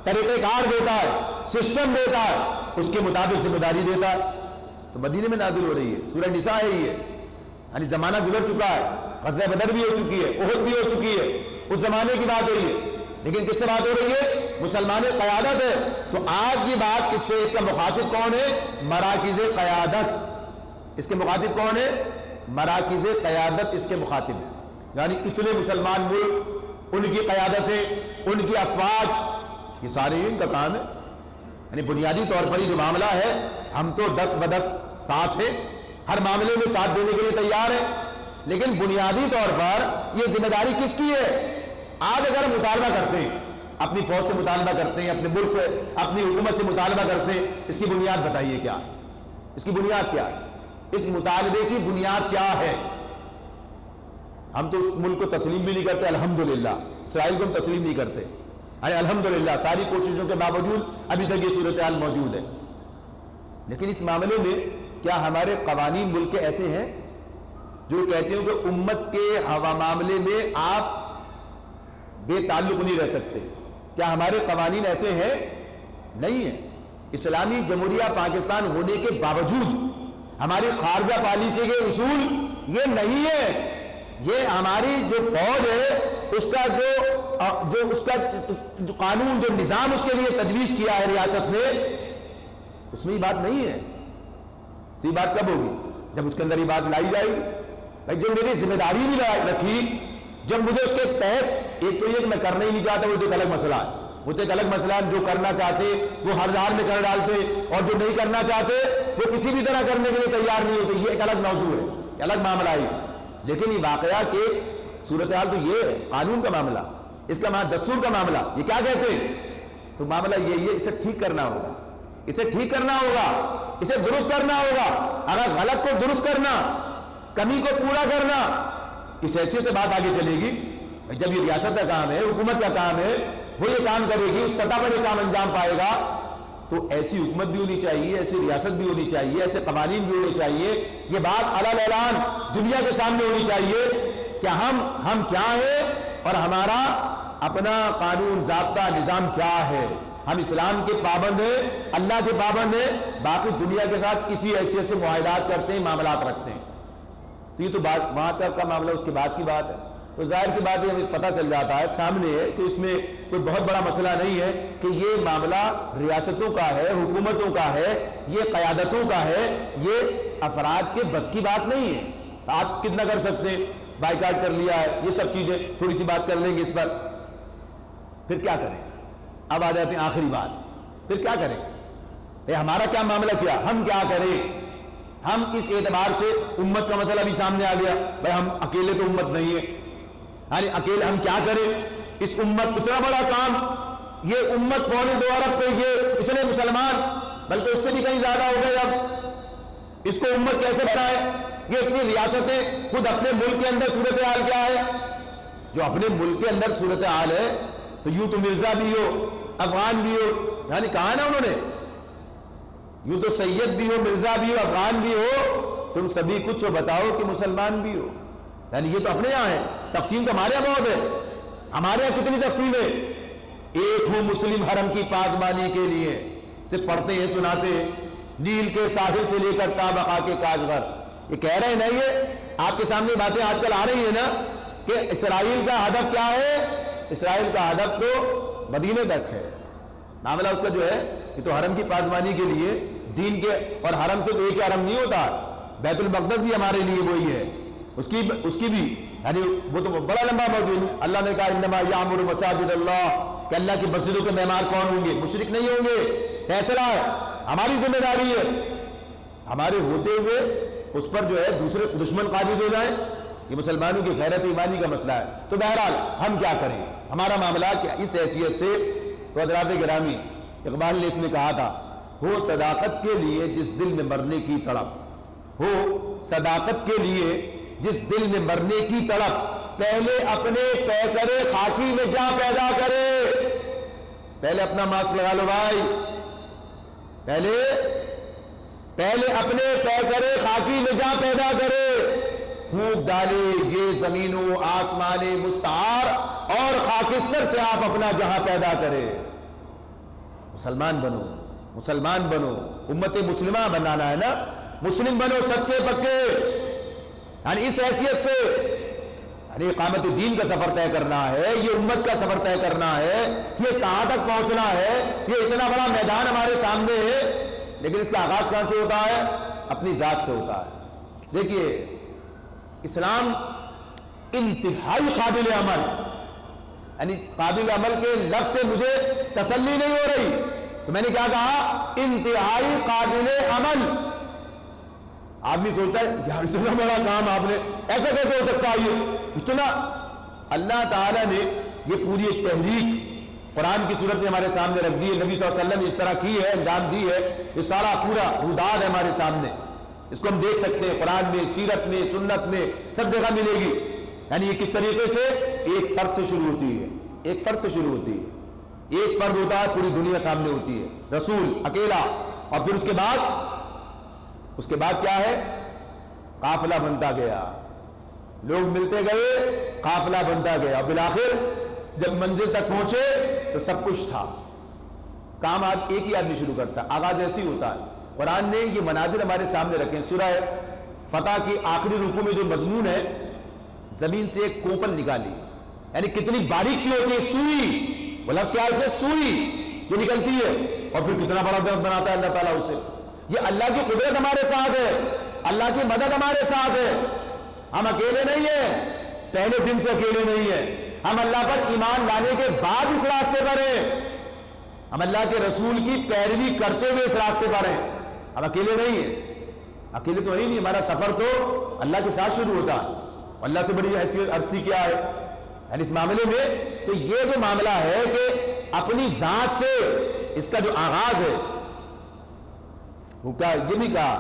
طریقہ کار دیتا ہے، سسٹم دیتا ہے، اس کے مطابق ذمہ داری دیتا ہے۔ تو مدینے میں نازل ہو رہی ہے، سورہ نساء ہے یہ، یعنی زمانہ گزر چکا ہے، غزوہ بدر بھی ہو چکی ہے، احد بھی ہو چکی ہے، اس زمانے کی بات ہے یہ، لیکن کس سے بات ہو رہی ہے؟ مسلمان قیادت ہے۔ تو آج کی بات کس سے؟ اس کا مخاطب کون ہے؟ مراکز قیادت۔ اس کے مخاطب کون ہے؟ مراکز قیادت اس کے مخاطب ہے، یعنی اتنے مسلمان ملک، ان کی قیادتیں، ان کی افواج، یہ سارے ان کا کام ہے۔ یعنی بنیادی طور پر یہ جو معاملہ ہے، ہم تو دست بدست ساتھ ہیں، ہر معاملے میں ساتھ دینے کے لیے تیار ہیں، لیکن بنیادی طور پر یہ ذمہ داری کس کی ہے؟ آج اگر ہم مطالبہ کرتے ہیں، اپنی فوج سے مطالبہ کرتے ہیں، اپنے ملک سے، اپنی حکومت سے مطالبہ کرتے ہیں، اس کی بنیاد بتائیے کیا ہے؟ اس کی بنیاد کیا ہے؟ اس مطالبے کی بنیاد کیا ہے؟ ہم تو اس ملک کو تسلیم بھی نہیں کرتے، الحمدللہ، اسرائیل کو ہم تسلیم نہیں کرتے، ارے الحمدللہ ساری کوششوں کے باوجود ابھی تک یہ صورتحال موجود ہے۔ لیکن اس معاملے میں کیا ہمارے قوانین ملک کے ایسے ہیں جو کہتے ہیں کہ امت کے ہوا معاملے میں آپ بے تعلق نہیں رہ سکتے؟ کیا ہمارے قوانین ایسے ہیں؟ نہیں ہیں۔ اسلامی جمہوریہ پاکستان ہونے کے باوجود ہماری خارجہ پالیسی کے اصول یہ نہیں ہے۔ یہ ہماری جو فوج ہے اس کا جو قانون، جو نظام اس کے لیے تجویز کیا ہے ریاست نے، اس میں یہ بات نہیں ہے۔ تو یہ بات کب ہوگی؟ جب اس کے اندر یہ بات لائی جائے گی۔ بھائی جو میری ذمہ داری نہیں رکھی، جب مجھے اس کے تحت، ایک تو یہ کہ میں کرنا ہی نہیں چاہتا، وہ تو ایک الگ مسئلہ ہے، وہ تو ایک الگ مسئلہ ہے۔ جو کرنا چاہتے وہ ہر حال میں کر ڈالتے، اور جو نہیں کرنا چاہتے وہ کسی بھی طرح کرنے کے لیے تیار نہیں ہوتے، یہ ایک الگ موضوع ہے، یہ الگ معاملہ ہے۔ لیکن یہ واقعہ کہ صورتحال تو یہ ہے، قانون کا معاملہ، اس کا دستور کا معاملہ، یہ کیا کہتے ہیں؟ تو معاملہ یہ اسے ٹھیک کرنا ہوگا، اسے ٹھیک کرنا ہوگا، اسے درست کرنا ہوگا، اگر غلط کو درست کرنا، کمی کو پورا کرنا، اس حیثیت سے بات آگے چلے گی۔ جب یہ ریاست کا کام ہے، حکومت کا کام ہے، وہ یہ کام کرے گی، اس سطح پر یہ کام انجام پائے گا، تو ایسی حکومت بھی ہونی چاہیے، ایسی ریاست بھی ہونی چاہیے، ایسے قوانین بھی ہونے چاہیے۔ یہ بات علی اعلان دنیا کے سامنے ہونی چاہیے کہ ہم کیا ہیں اور ہمارا اپنا قانون ضابطہ نظام کیا ہے۔ ہم اسلام کے پابند ہیں، اللہ کے پابند ہیں، باقی دنیا کے ساتھ اسی حیثیت سے معاہدات کرتے ہیں، معاملات رکھتے ہیں۔ تو یہ تو بات وہاں تک کا معاملہ اس کے بعد کی بات ہے۔ تو ظاہر سی بات ہے، ہمیں پتہ چل جاتا ہے سامنے ہے کہ اس میں کوئی بہت بڑا مسئلہ نہیں ہے کہ یہ معاملہ ریاستوں کا ہے، حکومتوں کا ہے، یہ قیادتوں کا ہے، یہ افراد کے بس کی بات نہیں ہے۔ آپ کتنا کر سکتے ہیں، بائیکاٹ کر لیا ہے، یہ سب چیزیں تھوڑی سی بات کر لیں گے اس پر، پھر کیا کریں؟ اب آ جاتے ہیں آخری بات، پھر کیا کریں؟ ہمارا کیا معاملہ کیا، ہم کیا کریں؟ ہم اس اعتبار سے امت کا مسئلہ بھی سامنے آ گیا، بھائی ہم اکیلے تو امت نہیں ہے، یعنی اکیلے ہم کیا کریں؟ اس امت اتنا بڑا کام، یہ امت پونے 2 ارب پہ، یہ اتنے مسلمان، بلکہ اس سے بھی کہیں زیادہ ہو گئے، اب اس کو امت کیسے بنائے؟ یہ اتنی ریاستیں، خود اپنے ملک کے اندر صورتحال کیا ہے؟ جو اپنے ملک کے اندر صورتحال ہے تو یوں تو مرزا بھی ہو، افغان بھی ہو، یعنی کہا نا انہوں نے، یوں تو سید بھی ہو، مرزا بھی ہو، افغان بھی ہو، تم سبھی کچھ بتاؤ کہ مسلمان بھی ہو۔ یعنی یہ تو اپنے یہاں ہے، تقسیم تو ہمارے یہاں بہت ہے۔ ہمارے یہاں کتنی تقسیم ہے؟ ایک ہوں مسلم حرم کی پاسبانی کے لیے، صرف پڑھتے ہیں، سناتے ہیں، نیل کے ساحل سے لے کر تابقا کے کاشغر۔ یہ کہہ رہے ہیں نا، یہ آپ کے سامنے باتیں آج کل آ رہی ہیں نا کہ اسرائیل کا ہدف کیا ہے؟ اسرائیل کا ہدف تو مدینے تک ہے، معاملہ اس کا جو ہے یہ تو حرم کی پاسبانی کے لیے، دین کے، اور حرم سے تو ایک حرم نہیں ہوتا، بیت المقدس بھی ہمارے لیے وہی ہے، اس کی بھی، یعنی وہ تو بڑا لمبا موضوع۔ اللہ نے کہا انما یعمر مساجد اللہ، کہ اللہ کی مسجدوں کے معمار کون ہوں گے؟ مشرک نہیں ہوں گے۔ فیصلہ ہے، ہماری ذمہ داری ہے، ہمارے ہوتے ہوئے اس پر جو ہے دوسرے دشمن قابض ہو جائیں، یہ مسلمانوں کی غیرت ایمانی کا مسئلہ ہے۔ تو بہرحال ہم کیا کریں، ہمارا معاملہ کیا؟ اس حیثیت سے تو حضرات گرامی، اقبال نے اس میں کہا تھا، ہو صداقت کے لیے جس دل میں مرنے کی تڑپ، ہو صداقت کے لیے جس دل میں مرنے کی تڑپ، پہلے اپنے پیکرے خاکی میں جا پیدا کرے۔ پہلے اپنا ماسک لگا لو بھائی، پہلے اپنے پیکرے خاکی میں جا پیدا کرے، پھونک ڈالے یہ زمین و آسمان مستعار، اور خاکستر سے آپ اپنا جہاں پیدا کرے۔ مسلمان بنو، مسلمان بنو، امت مسلمہ بنانا ہے نا، مسلم بنو سچے پکے، یعنی اس حیثیت سے، یعنی اقامت دین کا سفر طے کرنا ہے، یہ امت کا سفر طے کرنا ہے، یہ کہاں تک پہنچنا ہے، یہ اتنا بڑا میدان ہمارے سامنے ہے، لیکن اس کا آغاز کہاں سے ہوتا ہے؟ اپنی ذات سے ہوتا ہے۔ دیکھیے اسلام انتہائی قابل عمل، یعنی قابل عمل کے لفظ سے مجھے تسلی نہیں ہو رہی، تو میں نے کیا کہا؟ انتہائی قابل عمل۔ آدمی سوچتا ہے یار اتنا بڑا کام آپ نے، ایسا کیسے ہو سکتا ہے؟ یہ اتنا، اللہ تعالیٰ نے یہ پوری ایک تحریک قرآن کی صورت میں ہمارے سامنے رکھ دی ہے، نبی صلی اللہ علیہ وسلم نے اس طرح کی ہے، انجام دی ہے، یہ سارا پورا روداد ہے ہمارے سامنے، اس کو ہم دیکھ سکتے ہیں، قرآن میں، سیرت میں، سنت میں، سب جگہ ملے گی۔ یعنی یہ کس طریقے سے ایک فرد سے شروع ہوتی ہے، ایک فرد سے شروع ہوتی ہے، ایک فرد ہوتا ہے، پوری دنیا سامنے ہوتی ہے، رسول اکیلا، اور پھر اس کے بعد کیا ہے؟ قافلہ بنتا گیا، لوگ ملتے گئے، قافلہ بنتا گیا، اور بالآخر جب منزل تک پہنچے تو سب کچھ تھا۔ کام آج ایک ہی آدمی شروع کرتا ہے، آغاز ایسی ہوتا ہے۔ قرآن نے یہ مناظر ہمارے سامنے رکھے ہیں۔ سورہ فتح کی آخری رکوع میں جو مضمون ہے، زمین سے ایک کوپل نکالی، یعنی کتنی باریک سی ہوتی ہے سوئی، وہ لفظ کیا ہے؟ سوئی جو نکلتی ہے، اور پھر کتنا بڑا درخت بناتا ہے اللہ تعالیٰ اسے۔ یہ اللہ کی قدرت ہمارے ساتھ ہے، اللہ کی مدد ہمارے ساتھ ہے، ہم اکیلے نہیں ہیں، پہلے دن سے اکیلے نہیں ہیں، ہم اللہ پر ایمان لانے کے بعد اس راستے پر ہیں، ہم اللہ کے رسول کی پیروی کرتے ہوئے اس راستے پر ہیں، ہم اکیلے نہیں ہیں، اکیلے تو نہیں، ہمارا سفر تو اللہ کے ساتھ شروع ہوتا ہے۔ اللہ سے بڑی حیثیت عرضی کیا ہے، یعنی اس معاملے میں تو یہ جو معاملہ ہے کہ اپنی ذات سے اس کا جو آغاز ہے، یہ بھی کہا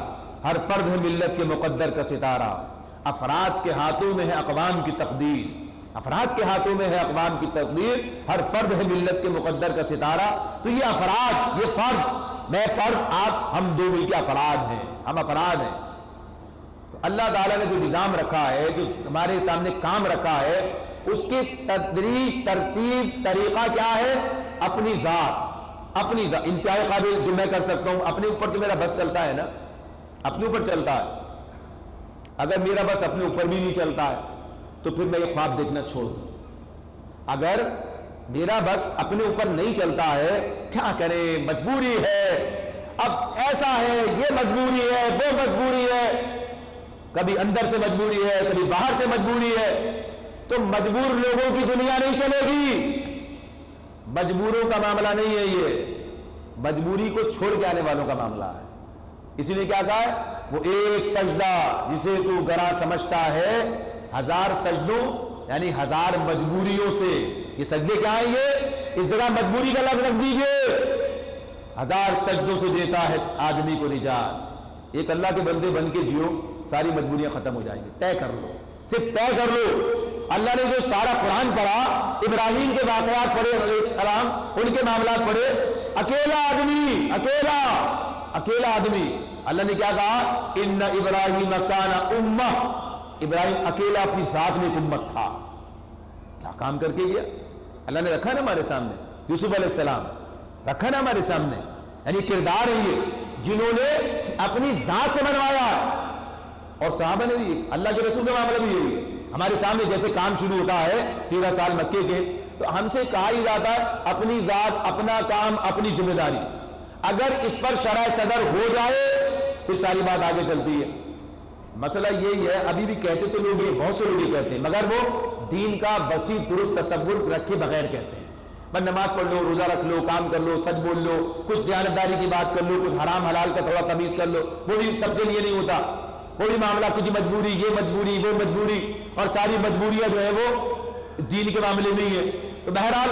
ہر فرد ہے ملت کے مقدر کا ستارہ، افراد کے ہاتھوں میں ہے اقوام کی تقدیر، افراد کے ہاتھوں میں ہے اقوام کی تقدیر، ہر فرد ہے ملت کے مقدر کا ستارہ۔ تو یہ افراد، یہ فرد، میں فرد، آپ، ہم دو مل کے افراد ہیں، ہم افراد ہیں۔ تو اللہ تعالیٰ نے جو نظام رکھا ہے، جو ہمارے سامنے کام رکھا ہے، اس کی تدریج، ترتیب، طریقہ کیا ہے؟ اپنی ذات، اپنی ذات انتہائی قابل جو میں کر سکتا ہوں۔ اپنے اوپر تو میرا بس چلتا ہے نا، اپنے اوپر چلتا ہے۔ اگر میرا بس اپنے اوپر بھی نہیں چلتا ہے تو پھر میں یہ خواب دیکھنا چھوڑ دوں۔ اگر میرا بس اپنے اوپر نہیں چلتا ہے، کیا کریں، مجبوری ہے، اب ایسا ہے، یہ مجبوری ہے، وہ مجبوری ہے، کبھی اندر سے مجبوری ہے، کبھی باہر سے مجبوری ہے، تو مجبور لوگوں کی دنیا نہیں چلے گی۔ مجبوروں کا معاملہ نہیں ہے یہ، مجبوری کو چھوڑ کے آنے والوں کا معاملہ ہے۔ اسی لیے کیا کہا ہے؟ وہ ایک سجدہ جسے تو گراں سمجھتا ہے، ہزار سجدوں یعنی ہزار مجبوریوں سے۔ یہ سجدے کیا ہیں؟ یہ اس جگہ مجبوری کا لفظ رکھ دیجئے، ہزار سجدوں سے دیتا ہے آدمی کو نجات۔ ایک اللہ کے بندے بن کے جیو، ساری مجبوریاں ختم ہو جائیں گی۔ طے کر لو، صرف طے کر لو۔ اللہ نے جو سارا قرآن پڑھا، ابراہیم کے واقعات پڑھے علیہ السلام، ان کے معاملات پڑھے، اکیلا آدمی، اکیلا آدمی، اللہ نے کیا کہا؟ ان ابراہیم کان امہ، ابراہیم اکیلا اپنی ذات میں ایک امت تھا۔ کیا کام کر کے گیا؟ اللہ نے رکھا نا ہمارے سامنے، یوسف علیہ السلام رکھا نا ہمارے سامنے، یعنی کردار ہے یہ جنہوں نے اپنی ذات سے بنوایا، اور صحابہ نے بھی، اللہ کے رسول کا معاملہ بھی یہی ہے۔ ہمارے سامنے جیسے کام شروع ہوتا ہے 13 سال مکے کے، تو ہم سے کہا ہی جاتا ہے اپنی ذات، اپنا کام، اپنی ذمہ داری۔ اگر اس پر شرح صدر ہو جائے تو ساری بات آگے چلتی ہے۔ مسئلہ یہی ہے، ابھی بھی کہتے تو لوگ یہ، بہت سے لوگ یہ کہتے ہیں، مگر وہ دین کا وسیع درست تصور رکھے بغیر کہتے ہیں۔ بس نماز پڑھ لو، روزہ رکھ لو، کام کر لو، سچ بول لو، کچھ دیانتداری کی بات کر لو، کچھ حرام حلال کا تھوڑا تمیز کر لو، وہ بھی سب کے لیے نہیں ہوتا۔ وہ بھی معاملہ کچھ مجبوری، یہ مجبوری، وہ مجبوری، اور ساری مجبوریاں جو ہیں وہ دین کے معاملے میں ہی ہے۔ تو بہرحال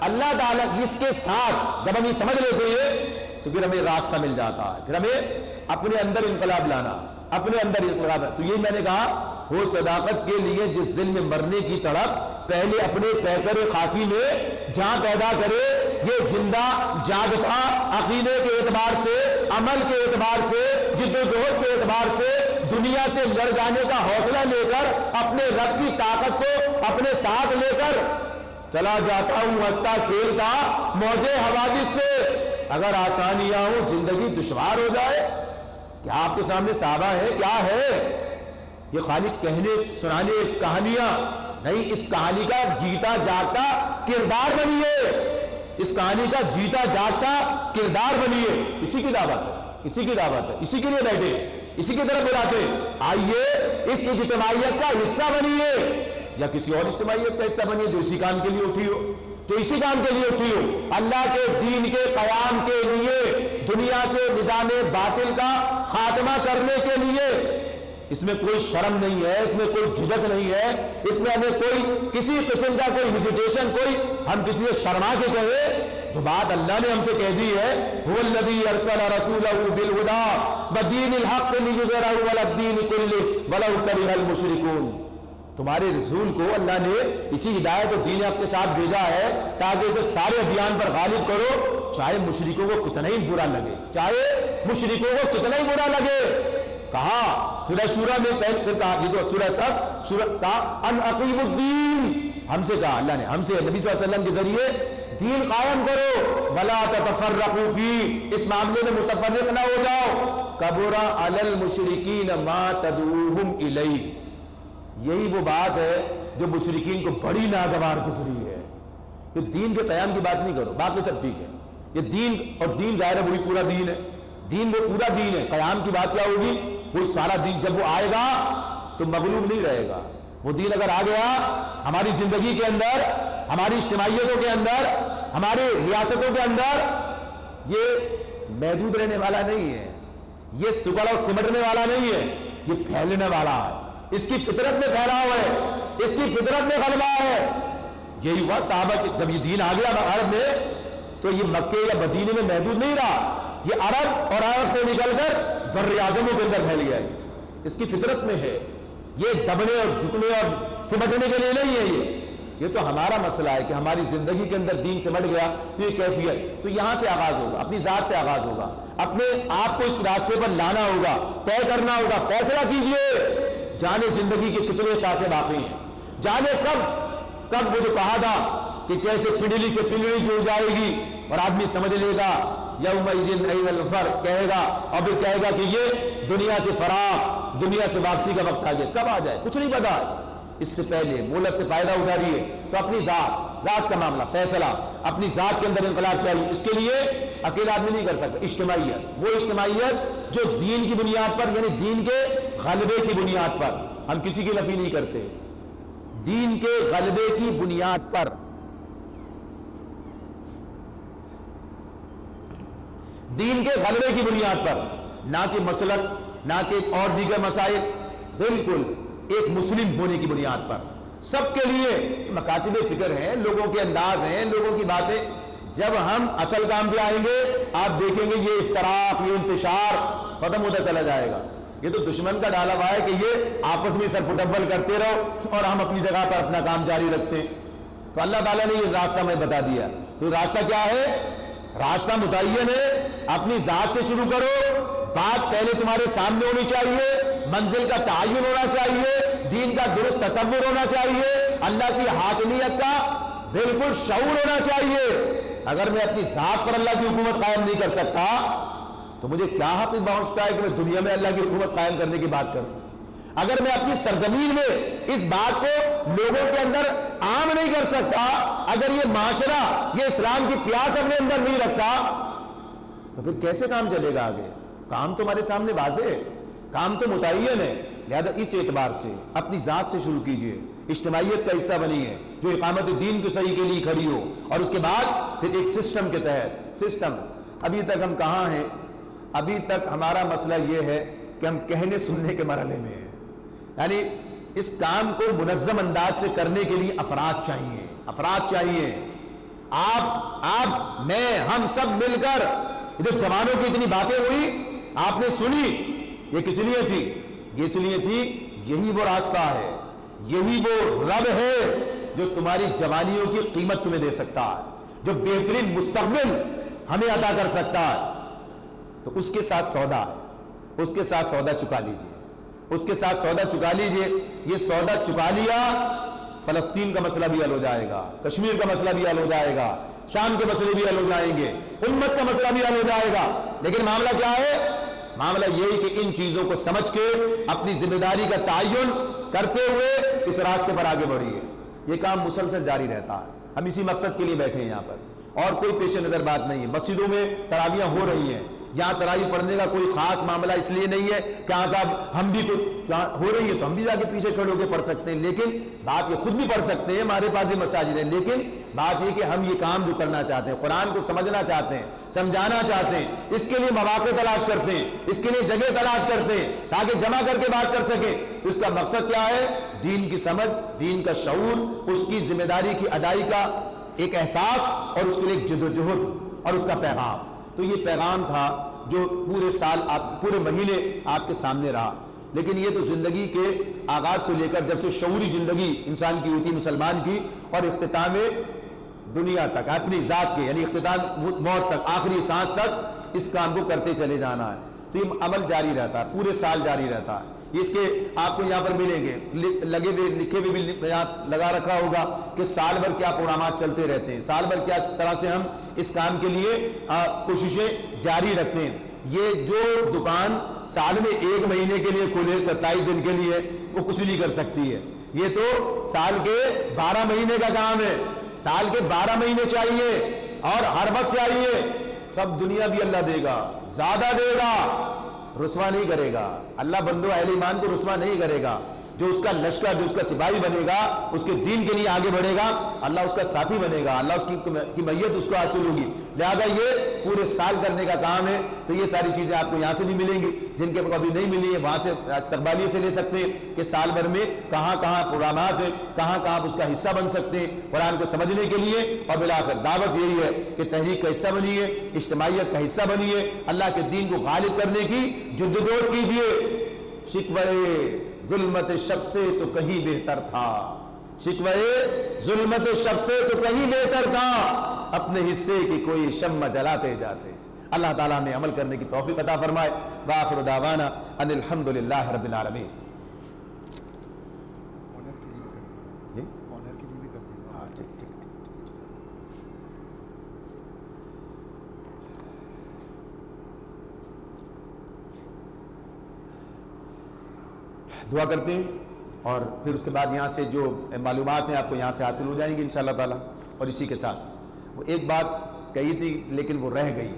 اللہ تعالیٰ اس کے ساتھ جب ہم یہ سمجھ لیتے ہیں تو پھر ہمیں راستہ مل جاتا ہے، پھر ہمیں اپنے اندر انقلاب لانا، اپنے اندر انقلاب۔ تو یہ میں نے کہا، وہ صداقت کے لیے جس دل میں مرنے کی تڑپ، پہلے اپنے پیکر خاکی میں جہاں پیدا کرے، یہ زندہ جاگتا عقیدے کے اعتبار سے، عمل کے اعتبار سے، جد و جہد کے اعتبار سے، دنیا سے لڑ جانے کا حوصلہ لے کر، اپنے رب کی طاقت کو اپنے ساتھ لے کر چلا جاتا ہوں ہنستا کھیلتا موجے حوادث سے۔ اگر آسانیاں ہوں، زندگی دشوار ہو جائے، کیا آپ کے سامنے صحابہ ہے؟ کیا ہے یہ؟ خالی کہنے سنانے کہانیاں نہیں، اس کہانی کا جیتا جاگتا کردار بنیے، اس کہانی کا جیتا جاگتا کردار بنیے۔ اسی کی دعوت ہے، اسی کی دعوت ہے، اسی کے لیے بیٹھے، اسی کی طرف بلاتے، آئیے اس اجتماعیت کا حصہ بنیے، یا کسی اور اجتماعیت کا حصہ بنیے جو اسی کام کے لیے اٹھی ہو، جو اسی کام کے لیے اٹھی ہو، اللہ کے دین کے قیام کے لیے، دنیا سے نظام باطل کا خاتمہ کرنے کے لیے۔ اس میں کوئی شرم نہیں ہے، اس میں کوئی جھجک نہیں ہے، اس میں ہمیں کوئی کسی قسم کا کوئی ہیزیٹیشن، کوئی ہم کسی سے شرما کے کہے جو بات اللہ نے ہم سے کہہ دی ہے۔ هو الذی ارسل رسولہ بالہدی ودین الحق لیظہرہ علی الدین کلہ ولو کرہ المشرکون۔ تمہارے رسول کو اللہ نے اسی ہدایت اور دین حق کے ساتھ بھیجا ہے تاکہ اسے سارے ادیان پر غالب کرو، چاہے مشرکوں کو کتنا ہی برا لگے، چاہے مشرکوں کو کتنا ہی برا لگے۔ کہا سورہ شورى میں پھر کہا، یہ تو سورہ سب سورہ کہا ان اقیم الدین، ہم سے کہا اللہ نے، ہم سے نبی صلی اللہ علیہ وسلم کے ذریعے دین قائم کرو، ولا تتفرقوا فیہ، اس معاملے میں متفرق نہ ہو جاؤ، کبر علی المشرکین ما تدعوہم الیہ۔ یہی وہ بات ہے جو مشرکین کو بڑی ناگوار گزری ہے۔ یہ دین کے قیام کی بات نہیں کرو، باقی سب ٹھیک ہے، یہ دین، اور دین ظاہر ہے وہی پورا دین ہے، دین وہ پورا دین ہے۔ قیام کی بات کیا ہوگی؟ وہ سارا دین جب وہ آئے گا تو مغلوب نہیں رہے گا۔ وہ دین اگر آ گیا ہماری زندگی کے اندر، ہماری اجتماعیتوں کے اندر، ہماری ریاستوں کے اندر، یہ محدود رہنے والا نہیں ہے، یہ سگڑ اور سمٹنے والا نہیں ہے، یہ پھیلنے والا ہے، اس کی فطرت میں پھیلا ہوا ہے، اس کی فطرت میں غلبہ ہے۔ یہی ہوا صحابہ جب یہ دین آ گیا عرب میں تو یہ مکے یا مدینے میں محدود نہیں رہا، یہ عرب اور عرب سے نکل کر بر اعظموں کے اندر پھیل گیا ہے، اس کی فطرت میں ہے، یہ دبنے اور جھکنے اور سمٹنے کے لیے نہیں ہے، یہ تو ہمارا مسئلہ ہے کہ ہماری زندگی کے اندر دین سمٹ گیا تو یہ کیفیت، تو یہاں سے آغاز ہوگا، اپنی ذات سے آغاز ہوگا، اپنے آپ کو اس راستے پر لانا ہوگا، طے کرنا ہوگا، فیصلہ کیجئے، جانے زندگی کے کتنے سانسیں باقی ہیں، جانے کب وہ جو کہا تھا کہ جیسے پنڈلی سے پنڈلی جڑ جائے گی اور آدمی سمجھ لے گا یومئذ این الفر کہے گا، اور پھر کہے گا کہ یہ دنیا سے فراق، دنیا سے واپسی کا وقت آ گیا، کب آ جائے کچھ نہیں پتا، اس سے پہلے مولت سے فائدہ اٹھا رہی ہے، تو اپنی ذات کا معاملہ، فیصلہ اپنی ذات کے اندر انقلاب چاہیے، اس کے لیے اکیلا آدمی نہیں کر سکتا، اجتماعیت، وہ اجتماعیت جو دین کی بنیاد پر، یعنی دین کے غلبے کی بنیاد پر، ہم کسی کی نفی نہیں کرتے، دین کے غلبے کی بنیاد پر، دین کے غلبے کی بنیاد پر، نہ کہ مسلک، نہ کہ اور دیگر مسائل، بالکل ایک مسلم ہونے کی بنیاد پر، سب کے لیے مکاتب فکر ہیں، لوگوں کے انداز ہیں، لوگوں کی باتیں، جب ہم اصل کام پہ آئیں گے آپ دیکھیں گے یہ افتراق، یہ انتشار ختم ہوتا چلا جائے گا، یہ تو دشمن کا ڈالا ہوا ہے کہ یہ آپس میں سر پٹول کرتے رہو اور ہم اپنی جگہ پر اپنا کام جاری رکھتے ہیں، تو اللہ تعالیٰ نے یہ راستہ میں بتا دیا، تو راستہ کیا ہے؟ راستہ متعین ہے، اپنی ذات سے شروع کرو، بات پہلے تمہارے سامنے ہونی چاہیے، منزل کا تعین ہونا چاہیے، دین کا درست تصور ہونا چاہیے، اللہ کی حاکمیت کا بالکل شعور ہونا چاہیے۔ اگر میں اپنی ذات پر اللہ کی حکومت قائم نہیں کر سکتا تو مجھے کیا حق پہنچتا ہے کہ میں دنیا میں اللہ کی حکومت قائم کرنے کی بات کروں؟ اگر میں اپنی سرزمین میں اس بات کو لوگوں کے اندر عام نہیں کر سکتا، اگر یہ معاشرہ یہ اسلام کی پیاس اپنے اندر نہیں رکھتا تو پھر کیسے کام چلے گا آگے؟ کام تو ہمارے سامنے واضح ہے، کام تو متعین ہے، لہذا اس اعتبار سے اپنی ذات سے شروع کیجئے، اجتماعیت کا حصہ بنیے جو اقامت دین کے صحیح کے لیے کھڑی ہو، اور اس کے بعد پھر ایک سسٹم کے تحت، سسٹم ابھی تک ہم کہاں ہیں؟ ابھی تک ہمارا مسئلہ یہ ہے کہ ہم کہنے سننے کے مرحلے میں ہیں، یعنی اس کام کو منظم انداز سے کرنے کے لیے افراد چاہیے، آپ میں ہم سب مل کر، ادھر جوانوں کی اتنی باتیں ہوئی آپ نے سنی، یہ کس لیے تھی؟ یہ اس لیے تھی یہی وہ راستہ ہے، یہی وہ رب ہے جو تمہاری جوانیوں کی قیمت تمہیں دے سکتا ہے، جو بہترین مستقبل ہمیں عطا کر سکتا ہے، تو اس کے ساتھ سودا ہے، اس کے ساتھ سودا چکا لیجئے، اس کے ساتھ سودا چکا لیجئے، یہ سودا چکا لیا، فلسطین کا مسئلہ بھی حل ہو جائے گا، کشمیر کا مسئلہ بھی حل ہو جائے گا، شام کے مسئلے بھی حل ہو جائیں گے، امت کا مسئلہ بھی حل ہو جائے گا، لیکن معاملہ کیا ہے؟ معاملہ یہی کہ ان چیزوں کو سمجھ کے اپنی ذمہ داری کا تعین کرتے ہوئے اس راستے پر آگے بڑھیے، یہ کام مسلسل جاری رہتا ہے، ہم اسی مقصد کے لیے بیٹھے ہیں یہاں پر، اور کوئی پیش نظر بات نہیں ہے، مسجدوں میں تراویحیں ہو رہی ہیں، یہاں تراویح پڑھنے کا کوئی خاص معاملہ اس لیے نہیں ہے کہ ہاں صاحب ہم بھی ہو رہی ہے تو ہم بھی جا کے پیچھے کھڑے ہو کے پڑھ سکتے ہیں، لیکن بات یہ خود بھی پڑھ سکتے ہیں، ہمارے پاس یہ مساجد ہیں، لیکن بات یہ کہ ہم یہ کام جو کرنا چاہتے ہیں، قرآن کو سمجھنا چاہتے ہیں، سمجھانا چاہتے ہیں، اس کے لیے مواقع تلاش کرتے ہیں، اس کے لیے جگہ تلاش کرتے ہیں تاکہ جمع کر کے بات کر سکیں، اس کا مقصد کیا ہے؟ دین کی سمجھ، دین کا شعور، اس کی ذمہ داری کی ادائی کا ایک احساس، اور اس کے لیے ایک جدوجہد اور اس کا پیغام، تو یہ پیغام تھا جو پورے سال پورے مہینے آپ کے سامنے رہا، لیکن یہ تو زندگی کے آغاز سے لے کر جب سے شعوری زندگی انسان کی ہوتی مسلمان کی، اور اختتام دنیا تک اپنی ذات کے، یعنی اختتام موت تک، آخری سانس تک اس کام کو کرتے چلے جانا ہے، تو یہ عمل جاری رہتا ہے، پورے سال جاری رہتا ہے، اس کے آپ کو یہاں پر ملیں گے لگے ہوئے لکھے ہوئے بھی یہاں لگا رکھا ہوگا کہ سال بھر کیا پروگرامات چلتے رہتے ہیں، سال بھر کیا طرح سے ہم اس کام کے لیے کوششیں جاری رکھتے ہیں۔ یہ جو دکان سال میں 1 مہینے کے لیے کھولے 27 دن کے لیے، وہ کچھ نہیں کر سکتی ہے، یہ تو سال کے 12 مہینے کا کام ہے، سال کے 12 مہینے چاہیے اور ہر وقت چاہیے، سب دنیا بھی اللہ دے گا، زیادہ دے گا، رسوا نہیں کرے گا، اللہ بندو اہل ایمان کو رسوا نہیں کرے گا، جو اس کا لشکر، جو اس کا سپاہی بنے گا، اس کے دین کے لیے آگے بڑھے گا، اللہ اس کا ساتھی بنے گا، اللہ اس کی میت اس کو حاصل ہوگی۔ لہذا یہ پورے سال کرنے کا کام ہے۔ تو یہ ساری چیزیں آپ کو یہاں سے بھی ملیں گی، جن کے کبھی نہیں ملی ہے وہاں سے استقبالیے سے لے سکتے ہیں کہ سال بھر میں کہاں کہاں پروگرامات ہیں، کہاں کہاں آپ اس کا حصہ بن سکتے ہیں قرآن کو سمجھنے کے لیے۔ اور بالآخر دعوت یہی ہے کہ تحریک کا حصہ بنیے، اجتماعیت کا حصہ بنیے، اللہ کے دین کو غالب کرنے کی جدوجہد کیجیے۔ شکوے ظلمت شب سے تو کہیں بہتر تھا، شکوے ظلمت شب سے تو کہیں بہتر تھا، اپنے حصے کی کوئی شمع جلاتے جاتے۔ اللہ تعالیٰ ہمیں عمل کرنے کی توفیق عطا فرمائے۔ وآخر دعوانا ان الحمدللہ رب العالمین۔ دعا کرتے ہیں اور پھر اس کے بعد یہاں سے جو معلومات ہیں آپ کو یہاں سے حاصل ہو جائیں گی انشاءاللہ تعالیٰ۔ اور اسی کے ساتھ وہ ایک بات کہی تھی لیکن وہ رہ گئی،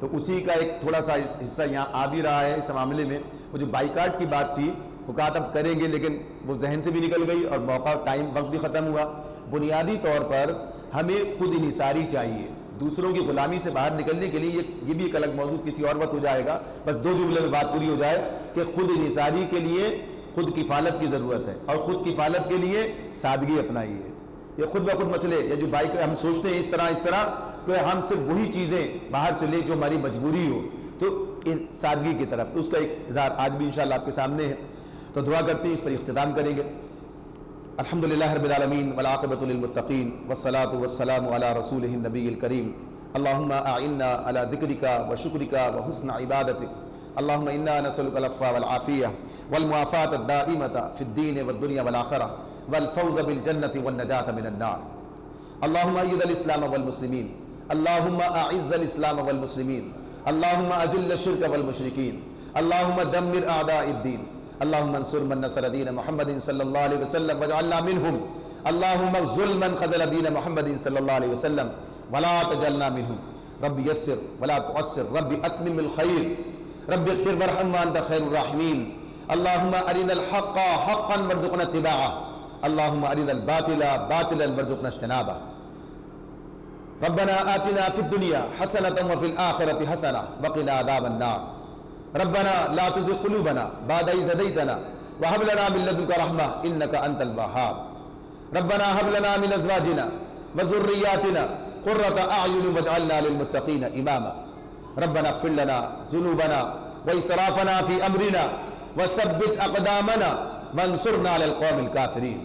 تو اسی کا ایک تھوڑا سا حصہ یہاں آ بھی رہا ہے اس معاملے میں۔ وہ جو بائیکاٹ کی بات تھی وہ کہا تھا کریں گے، لیکن وہ ذہن سے بھی نکل گئی اور موقع ٹائم وقت بھی ختم ہوا۔ بنیادی طور پر ہمیں خود انحصاری چاہیے، دوسروں کی غلامی سے باہر نکلنے کے لیے۔ یہ بھی ایک الگ موضوع کسی اور وقت ہو جائے گا، بس دو جملے میں بات پوری ہو جائے کہ خود انحصاری کے لیے خود کفالت کی ضرورت ہے، اور خود کفالت کے لیے سادگی اپنائیے۔ یہ خود بخود مسئلے یا جو بائک ہم سوچتے ہیں اس طرح کہ ہم صرف وہی چیزیں باہر سے لے جو ہماری مجبوری ہو، تو سادگی کی طرف، تو اس کا ایک اظہار آج بھی انشاءاللہ آپ کے سامنے ہے۔ تو دعا کرتے ہیں، اس پر اختتام کریں گے۔ الحمدللہ رب العالمین والعاقبۃ للمتقین والصلاۃ والسلام علی رسولہ النبی الکریم۔ اللہم اعنا علی ذکرک وشکرک وحسن عبادتک۔ اللہم انا نسألک العفو والعافیہ والمعافاة الدائمة فی الدین والدنیا والآخرہ والفوز بالجنة والنجاة من النار۔ اللہم اید الاسلام والمسلمین، اللہم اعز الاسلام والمسلمین، اللہم اذل الشرک والمشرکین، اللہم دمر اعداء الدین، اللہم انصر من نصر دین محمد صلی اللہ علیہ وسلم واجعلنا منہم، اللہم اخذل من خذل دین محمد صلی اللہ علیہ وسلم ولا تجعلنا منہم۔ رب یسر ولا تعسر، رب اتمم الخیر، رب اغفر وارحم وانت خیر الراحمین۔ اللہم ارنا الحق حقا وارزقنا اتباعہ، اللہم ارنا الباطل باطلا وارزقنا اجتنابہ۔ ربنا آتنا فی الدنیا حسنۃ وفی الآخرۃ حسنہ وقنا عذاب النار۔ ربنا لا تزغ قلوبنا بعد إذ هديتنا وهب لنا من لدنك رحمة إنك أنت الوهاب۔ ربنا هب لنا من أزواجنا وذرياتنا قرة أعين واجعلنا للمتقين إماما۔ ربنا اغفر لنا ذنوبنا وإسرافنا في أمرنا وثبت أقدامنا وانصرنا على القوم الكافرين۔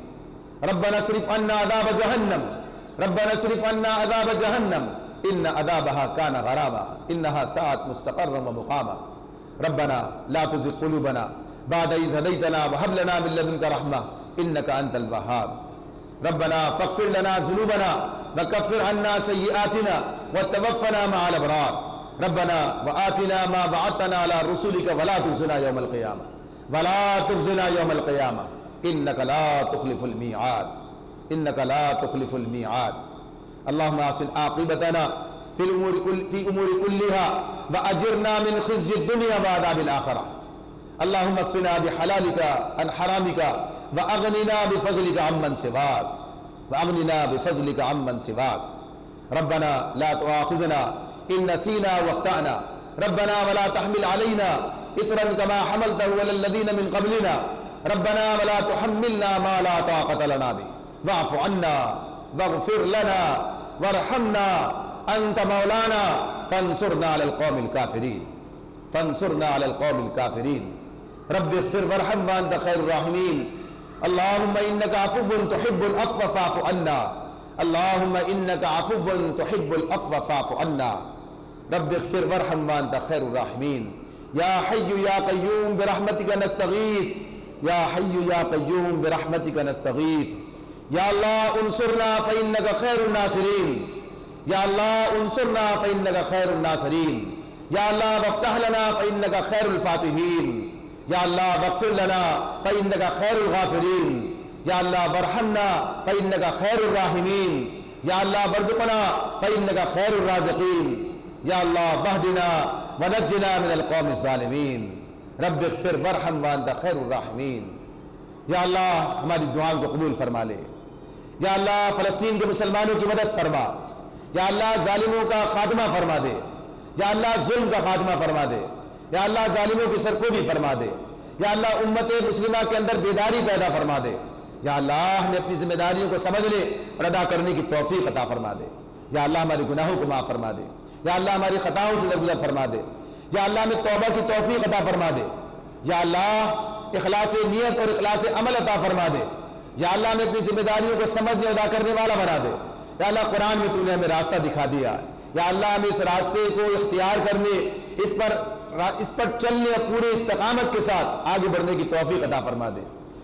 ربنا اصرف عنا عذاب جهنم، ربنا اصرف عنا عذاب جهنم إن عذابها كان غراما إنها ساءت مستقرا ومقاما۔ ربنا لا تزغ قلوبنا بعد إذ هديتنا وهب لنا من لدنك رحمة إنك أنت الوهاب۔ ربنا فاغفر لنا ذنوبنا وكفر عنا سيئاتنا وتوفنا مع الأبرار۔ ربنا وآتنا ما وعدتنا على رسلك ولا تخزنا يوم القيامة، ولا تخزنا يوم القيامة إنك لا تخلف الميعاد، إنك لا تخلف الميعاد۔ اللهم أحسن عاقبتنا في أمور كلها وأجرنا من خزي الدنيا وعذاب الآخرة۔ اللهم اكفنا بحلالك عن حرامك وأغننا بفضلك عمن سواك، وأغننا بفضلك عمن سواك۔ ربنا لا تؤاخذنا إن نسينا واخطأنا، ربنا ولا تحمل علينا إصرا كما حملته على الذين من قبلنا، ربنا ولا تحملنا ما لا طاقة لنا به، واعف عنا واغفر لنا وارحمنا أنت مولانا فانصرنا على القوم الكافرين، فانصرنا على القوم الكافرين۔ رب اغفر وارحم وأنت خير الراحمين۔ اللهم إنك عفو تحب العفو فاعف عنا، اللهم إنك عفو تحب العفو فاعف عنا۔ رب اغفر وارحم وأنت خير الراحمين۔ يا حي يا قيوم برحمتك نستغيث، يا حي يا قيوم برحمتك نستغيث۔ يا الله انصرنا فإنك خير الناصرين، يا الله انصرنا فإنك خير الناصرين، يا الله وافتح لنا فإنك خير الفاتحين، يا الله واغفر لنا فإنك خير الغافرين، يا الله وارحمنا فإنك خير الراحمين، يا الله وارزقنا فإنك خير الرازقين، يا الله واهدنا ونجنا من القوم الظالمين۔ رب اغفر وارحم وأنت خير الراحمين۔ یا اللہ ہماری دعاؤں کو قبول فرما لے، یا اللہ فلسطین کے مسلمانوں کی مدد فرما، یا اللہ ظالموں کا خاتمہ فرما دے، یا اللہ ظلم کا خاتمہ فرما دے، یا اللہ ظالموں کی سرکوبی فرما دے، یا اللہ امت مسلمہ کے اندر بیداری پیدا فرما دے، یا اللہ ہمیں اپنی ذمہ داریوں کو سمجھ لے اور ادا کرنے کی توفیق عطا فرما دے، یا اللہ ہمارے گناہوں کو معاف فرما دے، یا اللہ ہماری خطاؤں سے درگزر فرما دے، یا اللہ ہمیں توبہ کی توفیق عطا فرما دے، یا اللہ اخلاص نیت اور اخلاص عمل عطا فرما دے، یا اللہ ہمیں اپنی ذمہ داریوں کو سمجھنے ادا کرنے والا بنا دے، یا اللہ قرآن میں تو نے ہمیں راستہ دکھا دیا، یا اللہ ہمیں اس راستے کو اختیار کرنے، اس پر چلنے اور پورے استقامت کے ساتھ آگے بڑھنے کی توفیق عطا فرما دے،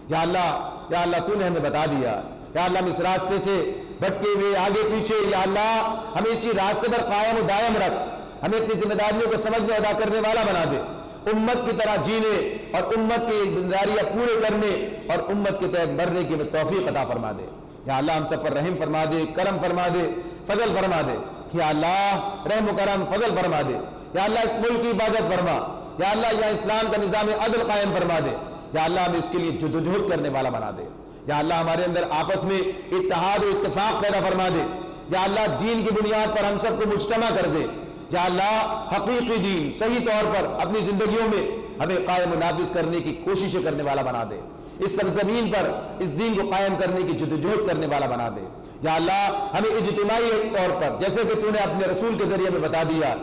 یا اللہ تو نے ہمیں بتا دیا، یا اللہ ہم اس راستے سے بھٹکے ہوئے آگے پیچھے، یا اللہ ہمیں اسی راستے پر قائم و دائم رکھ، ہمیں اپنی ذمہ داریوں کو سمجھنے ادا کرنے والا بنا دے، امت کی طرح جینے اور امت کی ذمہ داریاں پورے کرنے اور امت کے تحت مرنے کی ہمیں توفیق عطا فرما دے، یا اللہ ہم سب پر رحم فرما دے، کرم فرما دے، فضل فرما دے، یا اللہ رحم و کرم فضل فرما دے، یا اللہ اس ملک کی حفاظت فرما، یا اللہ یا اسلام کا نظام عدل قائم فرما دے، یا اللہ ہمیں اس کے لیے جدوجہد کرنے والا بنا دے، یا اللہ ہمارے اندر آپس میں اتحاد و اتفاق پیدا فرما دے، یا اللہ دین کی بنیاد پر ہم سب کو مجتمع کر دے، یا اللہ حقیقی دین صحیح طور پر اپنی زندگیوں میں ہمیں قائم و نافذ کرنے کی کوششیں کرنے والا بنا دے، اس سرزمین پر اس دین کو قائم کرنے کی جدوجہد کرنے والا بنا دے، یا اللہ ہمیں اجتماعی طور پر جیسے کہ تو نے اپنے رسول کے ذریعے میں بتا دیا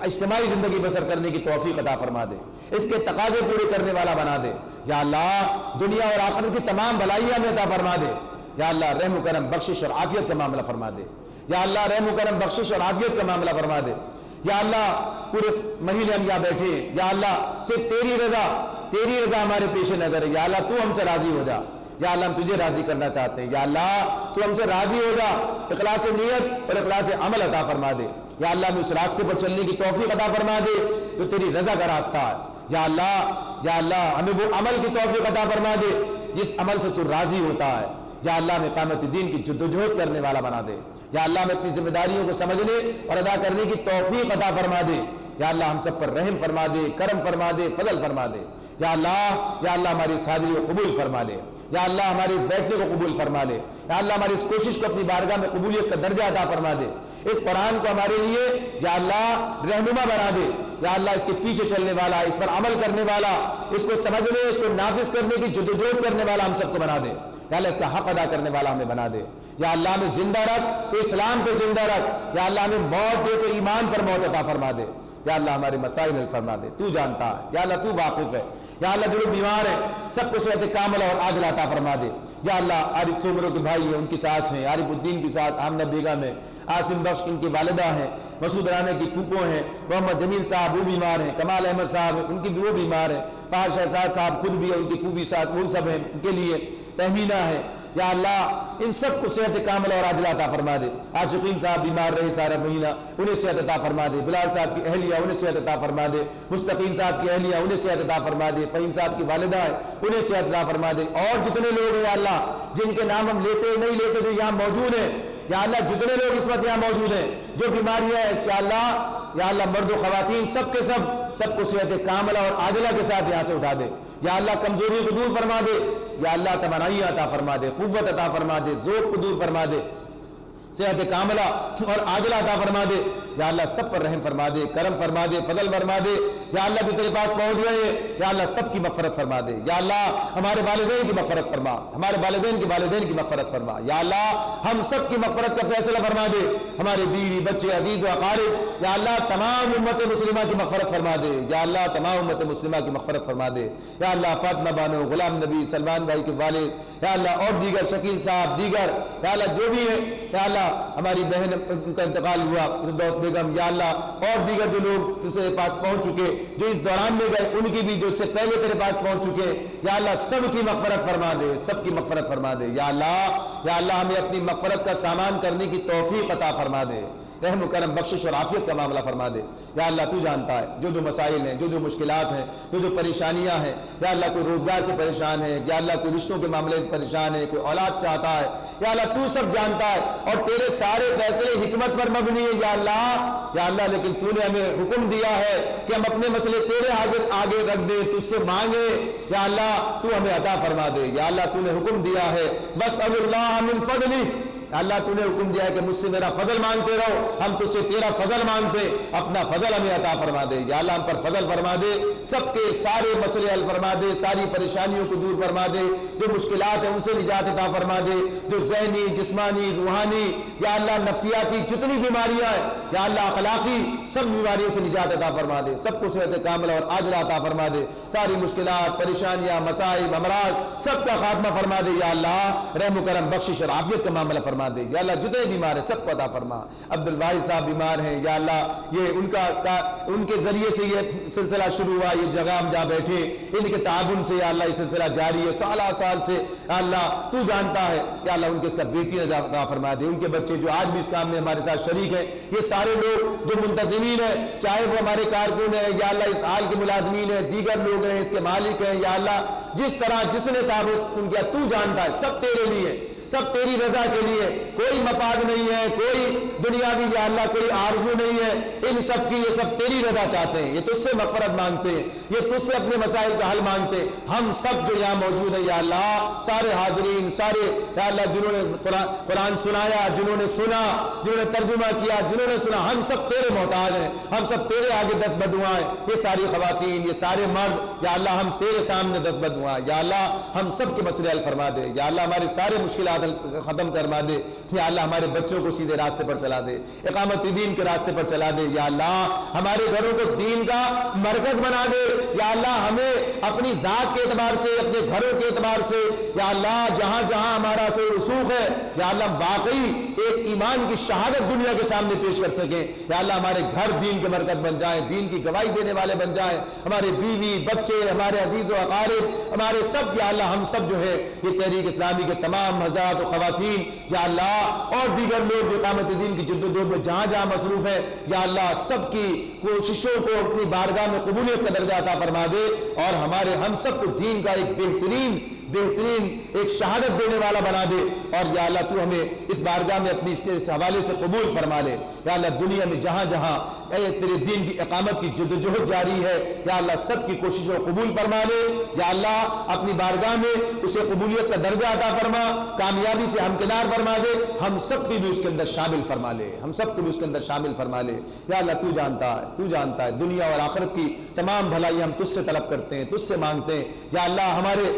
اجتماعی زندگی بسر کرنے کی توفیق عطا فرما دے، اس کے تقاضے پورے کرنے والا بنا دے، یا اللہ دنیا اور آخرت کی تمام بھلائیاں ہمیں عطا فرما دے، یا اللہ رحم و کرم بخشش اور عافیت کا معاملہ فرما دے، یا اللہ رحم و کرم بخشش اور عافیت کا معاملہ فرما دے، یا اللہ پورے مہینے ہم یہاں بیٹھے ہیں، یا اللہ صرف تیری رضا ہمارے پیش نظر ہے، یا اللہ تو ہم سے راضی ہو جا، یا اللہ ہم تجھے راضی کرنا چاہتے ہیں، یا اللہ تو ہم سے راضی ہو جا، اخلاص نیت اور اخلاص عمل عطا فرما دے، یا اللہ ہمیں اس راستے پر چلنے کی توفیق عطا فرما دے جو تیری رضا کا راستہ ہے، یا اللہ ہمیں وہ عمل کی توفیق عطا فرما دے جس عمل سے تو راضی ہوتا ہے، یا اللہ ہمیں اقامت دین کی جدوجہد کرنے والا بنا دے، یا اللہ ہمیں اپنی ذمہ داریوں کو سمجھنے اور ادا کرنے کی توفیق عطا فرما دے، یا اللہ ہم سب پر رحم فرما دے، کرم فرما دے، فضل فرما دے، یا اللہ ہماری اس حاضری کو قبول فرما لے، یا اللہ ہمارے اس بیٹھنے کو قبول فرما لے، یا اللہ ہماری اس کوشش کو اپنی بارگاہ میں قبولیت کا درجہ عطا فرما دے، اس قرآن کو ہمارے لیے یا اللہ رہنما بنا دے، یا اللہ اس کے پیچھے چلنے والا، اس پر عمل کرنے والا، اس کو سمجھنے، اس کو نافذ کرنے کی جدوجہد کرنے والا ہم سب کو بنا دے، یا اللہ اس کا حق ادا کرنے والا ہمیں بنا دے، یا اللہ ہمیں زندہ رکھ تو اسلام پہ زندہ رکھ، یا اللہ ہمیں موت دے تو ایمان پر موت عطا فرما دے، یا اللہ ہمارے مسائل حل فرما دے، تو جانتا ہے، یا اللہ تو واقف ہے، یا اللہ جو لوگ بیمار ہیں سب کو صحت کاملہ اور عاجلہ عطا فرما دے، یا اللہ عارف سومروں کے بھائی ہیں، ان کی ساس ہیں، عارف الدین کی ساس آمنہ بیگم ہے، عاصم بخش ان کی والدہ ہیں، مسعود رانا کی پھوپھو ہیں، محمد جمیل صاحب وہ بیمار ہیں، کمال احمد صاحب ہیں، ان کی بھی وہ بیمار ہیں، فہد شہزاد صاحب خود بھی ہیں، ان کی پھوپھی ساس وہ سب ہیں، ان کے لیے تہمینہ ہے، یا اللہ ان سب کو صحت کاملہ اور عاجلہ عطا فرما دے، عاشقین صاحب بیمار رہے سارا مہینہ انہیں صحت عطا فرما دے، بلال صاحب کی اہلیہ انہیں صحت عطا فرما دے، مستقیم صاحب کی اہلیہ انہیں صحت عطا فرما دے، فہیم صاحب کی والدہ ہے انہیں صحت عطا فرما دے، اور جتنے لوگ ہیں یا اللہ جن کے نام ہم لیتے نہیں لیتے جو یہاں موجود ہیں، یا اللہ جتنے لوگ اس وقت یہاں موجود ہیں جو بیماریاں ہیں یا اللہ مرد و خواتین سب کے سب کو صحت کاملہ اور عاجلہ کے ساتھ یہاں سے اٹھا دے، یا اللہ کمزوری کو دور فرما دے، یا اللہ توانائی عطا فرما دے، قوت عطا فرما دے، ذوق کو دور فرما دے، صحت کاملہ اور عاجلہ عطا فرما دے، یا اللہ سب پر رحم فرما دے، کرم فرما دے، فضل فرما دے، یا اللہ جو تیرے پاس پہنچ گئے ہیں یا اللہ سب کی مغفرت فرما دے، یا اللہ ہمارے والدین کی مغفرت فرما، ہمارے والدین کی مغفرت فرما، یا اللہ ہم سب کی مغفرت کا فیصلہ فرما دے، ہمارے بیوی بچے عزیز و اقارب، یا اللہ تمام امت مسلمہ کی مغفرت فرما دے، یا اللہ تمام امت مسلمہ کی مغفرت فرما دے، یا اللہ فاطمہ بانو، غلام نبی، سلمان بھائی کے والد، یا اللہ اور دیگر شکیل صاحب دیگر، یا اللہ جو بھی ہے، یا اللہ ہماری بہن ان کا انتقال ہوا فردوس بیگم، یا اللہ اور دیگر جو لوگ تجھے پاس پہنچ چکے جو اس دوران میں گئے ان کی بھی جو اس سے پہلے تیرے پاس پہنچ چکے، یا اللہ سب کی مغفرت فرما دے، سب کی مغفرت فرما دے، یا اللہ ہمیں اپنی مغفرت کا سامان کرنے کی توفیق عطا فرما دے، رحم و کرم بخشش اور عافیت کا معاملہ فرما دے یا اللہ تو جانتا ہے جو مسائل ہیں جو مشکلات ہیں جو پریشانیاں ہیں یا اللہ کوئی روزگار سے پریشان ہے یا اللہ کوئی رشتوں کے معاملے سے پریشان ہے کوئی اولاد چاہتا ہے یا اللہ تو سب جانتا ہے اور تیرے سارے فیصلے حکمت پر مبنی ہے یا اللہ لیکن تو نے ہمیں حکم دیا ہے کہ ہم اپنے مسئلے تیرے حاضر آگے رکھ دیں تجھ سے مانگے یا اللہ تو ہمیں عطا فرما دے یا اللہ تو نے حکم دیا ہے بس اللہ من فضلی اللہ تو نے حکم دیا ہے کہ مجھ سے میرا فضل مانگتے رہو ہم تجھ سے تیرا فضل مانگتے اپنا فضل ہمیں عطا فرما دے یا اللہ ہم پر فضل فرما دے سب کے سارے مسئلے حل فرما دے ساری پریشانیوں کو دور فرما دے جو مشکلات ہیں ان سے نجات عطا فرما دے جو ذہنی جسمانی روحانی یا اللہ نفسیاتی جتنی بیماریاں ہیں یا اللہ اخلاقی سب بیماریوں سے نجات عطا فرما دے سب کو صحت کاملہ اور عاجلہ عطا فرما دے ساری مشکلات پریشانیاں مصائب امراض سب کا خاتمہ فرما دے یا اللہ رحم و کرم بخشش اور عافیت کا معاملہ فرما دے یا اللہ جتنے بیمار ہیں سب کو عطا فرما عبد الواحد صاحب بیمار ہیں یا اللہ یہ ان کے ذریعے سے یہ سلسلہ شروع ہوا یہ جگہ ہم جا بیٹھے ان کے تعاون سے یا اللہ یہ سلسلہ جاری ہے سالہ سال سے یا اللہ تو جانتا ہے یا اللہ ان کے اس کا بہترین عطا فرما دے ان کے بچے جو آج بھی اس کام میں ہمارے ساتھ شریک ہیں یہ سارے لوگ جو منتظمین ہیں چاہے وہ ہمارے کارکن ہیں یا اللہ اس حال کے ملازمین ہیں دیگر لوگ ہیں اس کے مالک ہیں یا اللہ جس طرح جس نے تعاون ان کیا تو جانتا ہے سب تیرے لیے سب تیری رضا کے لیے کوئی مفاد نہیں ہے کوئی دنیاوی یا اللہ کوئی آرزو نہیں ہے ان سب کی یہ سب تیری رضا چاہتے ہیں یہ تجھ سے مغفرت مانگتے ہیں یہ تجھ سے اپنے مسائل کا حل مانگتے ہیں ہم سب جو یہاں موجود ہیں یا اللہ سارے حاضرین سارے یا اللہ جنہوں نے قرآن سنایا جنہوں نے سنا جنہوں نے ترجمہ کیا جنہوں نے سنا ہم سب تیرے محتاج ہیں ہم سب تیرے آگے دست بدعا ہیں یہ ساری خواتین یہ سارے مرد یا اللہ ہم تیرے سامنے دست بدعا ہیں یا اللہ ہم سب کے مسئلے حل فرما دے یا اللہ ہمارے سارے مشکلات ختم کروا دے یا اللہ ہمارے بچوں کو سیدھے راستے پر چلا دے اقامت دین کے راستے پر چلا دے یا اللہ ہمارے گھروں کو دین کا مرکز بنا دے یا اللہ ہمیں اپنی ذات کے اعتبار سے اپنے گھروں کے اعتبار سے یا اللہ جہاں جہاں ہمارا سے رسوخ ہے یا اللہ واقعی ایک ایمان کی شہادت دنیا کے سامنے پیش کر سکیں یا اللہ ہمارے گھر دین کے مرکز بن جائیں دین کی گواہی دینے والے بن جائیں ہمارے بیوی بچے ہمارے عزیز و اقارب ہمارے سب یا اللہ ہم سب جو ہے یہ تحریک اسلامی کے تمام حضرات و خواتین یا اللہ اور دیگر لوگ جو اقامت دین کی جدوجہد میں جہاں جہاں مصروف ہیں یا اللہ سب کی کوششوں کو اپنی بارگاہ میں قبولیت کا درجہ عطا فرما دے اور ہم سب کو دین کا ایک بہترین ایک شہادت دینے والا بنا دے اور یا اللہ تو ہمیں اس بارگاہ میں اپنی اس حوالے سے قبول فرما لے یا اللہ دنیا میں جہاں جہاں تیرے دین کی اقامت کی جدوجہد جاری ہے یا اللہ سب کی کوششوں کو قبول فرما لے یا اللہ اپنی بارگاہ میں اسے قبولیت کا درجہ عطا فرما کامیابی سے ہمکنار فرما دے ہم سب کی بھی اس کے اندر شامل فرما لے ہم سب کو بھی اس کے اندر شامل فرما لے یا اللہ تو جانتا ہے دنیا اور آخرت کی تمام بھلائی ہم تجھ سے طلب کرتے ہیں تجھ سے مانگتے ہیں یا اللہ ہماری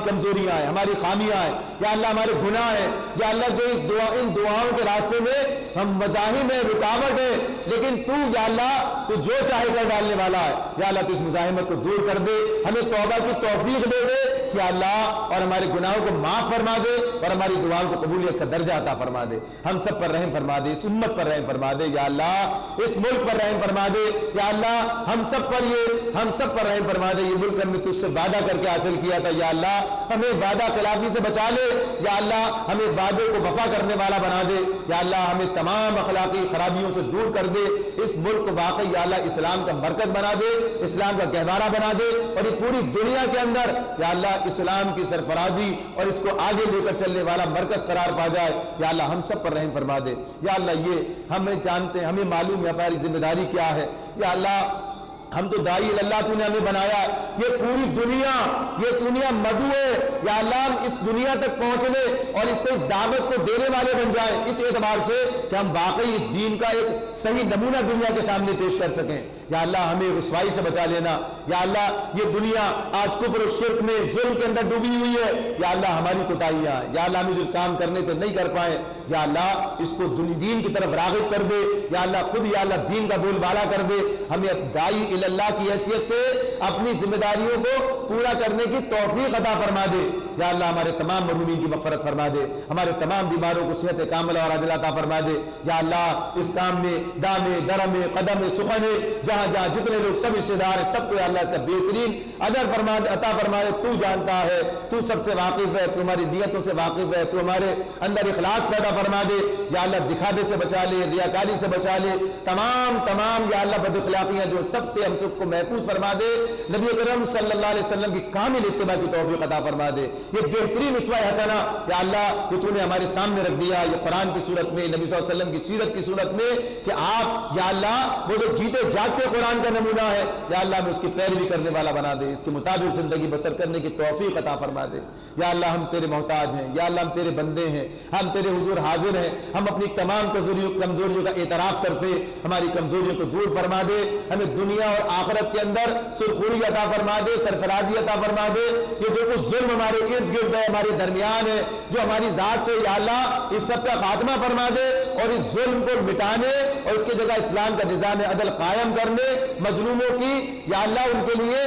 کمزوریاں ہیں ہماری خامیاں ہیں یا اللہ ہمارے گناہ ہیں یا اللہ جو ان دعاؤں کے راستے میں ہم مزاحم ہیں رکاوٹ ہے لیکن تو یا اللہ تو جو چاہے کر ڈالنے والا ہے یا اللہ تو اس مزاحمت کو دور کر دے ہمیں توبہ کی توفیق دے دے یا اللہ اور ہمارے گناہوں کو معاف فرما دے اور ہماری دعاؤں کو قبولیت کا درجہ عطا فرما دے ہم سب پر رحم فرما دے اس امت پر رحم فرما دے یا اللہ اس ملک پر رحم فرما دے یا اللہ ہم سب پر رحم فرما دے یہ ملک ہم نے تجھ سے وعدہ کر کے حاصل کیا تھا یا اللہ ہمیں وعدہ خلافی سے بچا لے یا اللہ ہمیں وعدے کو وفا کرنے والا بنا دے یا اللہ ہمیں تمام اخلاقی خرابیوں سے دور کر دے اس ملک کو واقعی یا اللہ اسلام کا مرکز بنا دے اسلام کا گہوارہ بنا دے اور یہ پوری دنیا کے اندر یا اللہ اسلام کی سرفرازی اور اس کو آگے لے کر چلنے والا مرکز قرار پا جائے یا اللہ ہم سب پر رحم فرما دے یا اللہ یہ ہمیں جانتے ہیں ہمیں معلوم ہے ہماری ذمہ داری کیا ہے یا اللہ ہم تو داعی اللہ تو نے ہمیں بنایا یہ پوری دنیا مدعو ہے یا اللہ ہم اس دنیا تک پہنچنے اور اس کو اس دعوت کو دینے والے بن جائیں اس اعتبار سے کہ ہم واقعی اس دین کا ایک صحیح نمونہ دنیا کے سامنے پیش کر سکیں یا اللہ ہمیں رسوائی سے بچا لینا یا اللہ یہ دنیا آج کفر و شرک میں ظلم کے اندر ڈوبی ہوئی ہے یا اللہ ہماری کوتاہیاں یا اللہ ہمیں جو کام کرنے تھے نہیں کر پائے یا اللہ اس کو دین کی طرف راغب کر دے یا اللہ خود یا اللہ دین کا بول بالا کر دے ہمیں داعی اللہ کی حیثیت سے اپنی ذمہ داریوں کو پورا کرنے کی توفیق عطا فرما دے یا اللہ ہمارے تمام مرحومین کی مغفرت فرما دے ہمارے تمام بیماروں کو صحت کاملہ اور عاجلہ عطا فرما دے یا اللہ اس کام میں دامے درمے قدم سخن جہاں جہاں جہاں جتنے لوگ سب حصے دار ہیں سب کو یا اللہ اس کا بہترین اجر عطا فرما دے. تو جانتا ہے, تو سب سے واقف ہے, تو ہماری نیتوں سے واقف ہے, تو ہمارے اندر اخلاص پیدا فرما دے یا اللہ. دکھاوے سے بچا لے, ریاکاری سے بچا لے, تمام یا اللہ بد اخلاقیاں جو سب سے ہم سب کو محفوظ فرما دے. نبی کرم صلی اللہ علیہ وسلم کی کامل اتباع کی توفیق عطا فرما دے. یہ بہترین اسوہ حسنہ یا اللہ یہ تو نے ہمارے سامنے رکھ دیا, یہ قرآن کی صورت میں, نبی صلی اللہ علیہ وسلم کی سیرت کی صورت میں, کہ آپ یا اللہ وہ جو جیتے جاگتے قرآن کا نمونہ ہے یا اللہ ہمیں اس کی پیروی کرنے والا بنا دے, اس کے مطابق زندگی بسر کرنے کی توفیق عطا فرما دے. یا اللہ ہم تیرے محتاج ہیں, یا اللہ ہم تیرے بندے ہیں, ہم تیرے حضور حاضر ہیں, ہم اپنی تمام کمزوریوں کا اعتراف کرتے, ہماری کمزوریوں کو دور فرما دے, ہمیں دنیا اور آخرت کے اندر سرخوری عطا فرما دے, سرفرازی عطا فرما دے. یہ جو کچھ ظلم ہمارے ارد گرد ہے, ہمارے درمیان ہے, جو ہماری ذات سے یا اللہ اس سب کا خاتمہ فرما دے اور اس ظلم کو مٹانے اور اس کی جگہ اسلام کا نظام عدل قائم کرنے, مظلوموں کی یا اللہ ان کے لیے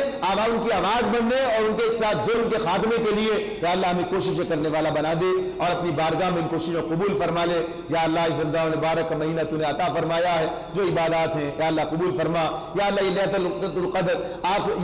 ان کی آواز بننے اور ان کے ساتھ ظلم کے خاتمے کے لیے یا اللہ ہمیں کوششیں کرنے والا بنا دے اور اپنی بارگاہ میں ان کوششوں کو قبول فرما لے. یا اللہ اس رمضان المبارک کا مہینہ تو نے عطا فرمایا ہے, جو عبادات ہیں یا اللہ قبول فرما. یا اللہ یہ لیلۃ القدر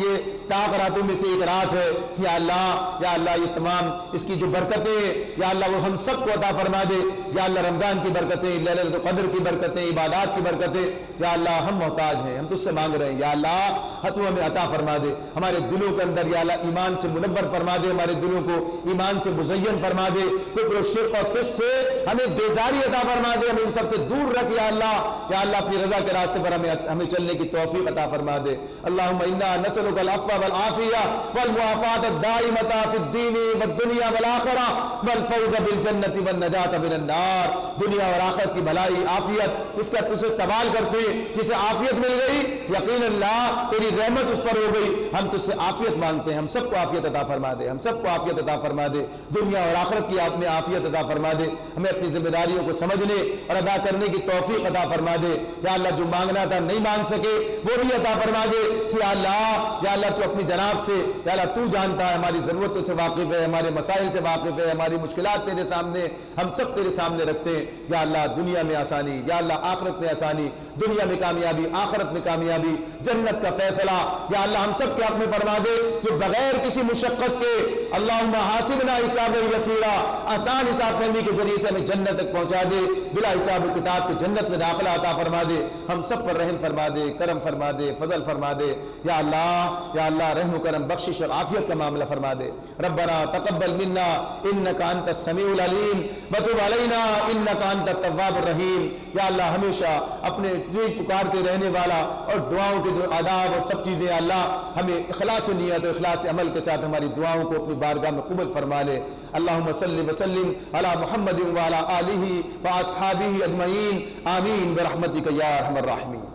یہ طاق راتوں میں سے ایک رات ہے, یا اللہ یہ تمام اس کی جو برکتیں یا اللہ وہ ہم سب کو عطا فرما دے. یا اللہ رمضان کی برکتیں, لیلۃ القدر کی برکتیں, عبادات کی برکتیں یا اللہ ہم محتاج ہیں, ہم تجھ سے مانگ رہے ہیں. یا اللہ تو ہمیں عطا فرما دے, ہمارے دلوں کے اندر یا اللہ ایمان سے منور فرما دے, ہمارے دلوں کو ایمان سے مزین فرما دے, کفر و شرک اور فسق سے ہمیں بیزاری عطا فرما دے, ہمیں ان سب سے دور رکھ یا اللہ اپنی رضا کے راستے پر ہمیں چلنے کی توفیق عطا فرما دے. اللہم انا نسألک العفو والعافیہ والمعافاة الدائمة فی الدین والدنیا والآخرہ والفوز بالجنة والنجاة من النار. دنیا اور آخرت کی بھلائی عافیت اس کا تجھ سے سوال کرتے ہیں, جسے عافیت مل گئی یقین اللہ تیری رحمت اس پر ہو گئی, ہم تجھ سے عافیت مانگتے ہیں, ہم سب کو عافیت عطا فرما دے, ہم سب کو عافیت عطا فرما دے, دنیا اور آخرت کی آپ میں عافیت عطا فرما دے, ہمیں اپنی ذمہ داریوں کو سمجھنے اور ادا کرنے کی توفیق عطا فرما دے. یا اللہ جو مانگنا تھا نہیں مانگ سکے وہ بھی عطا فرما دے. کہ یا اللہ تو اپنی جناب سے یا اللہ تو جانتا ہے, ہماری ضرورتوں سے واقف ہے, ہمارے مسائل سے واقف ہے, ہماری مشکلات تیرے سامنے ہم سب تیرے سامنے رکھتے ہیں. یا اللہ دنیا میں آسانی, یا اللہ آخرت میں آسانی, دنیا میں کامیابی, آخرت میں کامیابی, جنت کا فیصلہ یا اللہ ہم سب کے حق میں فرما دے, جو بغیر کسی مشقت کے اللہم حاسبنا حسابا یسیرا, آسان حساب فہمی کے ذریعے سے ہمیں جنت تک پہنچا دے, بلا حساب و کتاب کے جنت میں داخلہ عطا فرما دے, ہم سب پر رحم فرما دے, کرم فرما دے, فضل فرما دے. یا اللہ رحم و کرم, بخشش اور عافیت کا معاملہ فرما دے. ربنا تقبل منا انک انت السمیع العلیم وتب علینا انک انت التواب الرحیم. یا اللہ ہمیشہ اپنے پکارتے رہنے والا اور دعاؤں کے جو آداب اور سب چیزیں اللہ ہمیں اخلاص نیت اور اخلاص عمل کے ساتھ ہماری دعاؤں کو اپنی بارگاہ میں قبول فرما لے. اللہم صلی وسلم علی محمد وعلی آلہ واصحابہ اجمعین, آمین برحمتک یا ارحم الراحمین.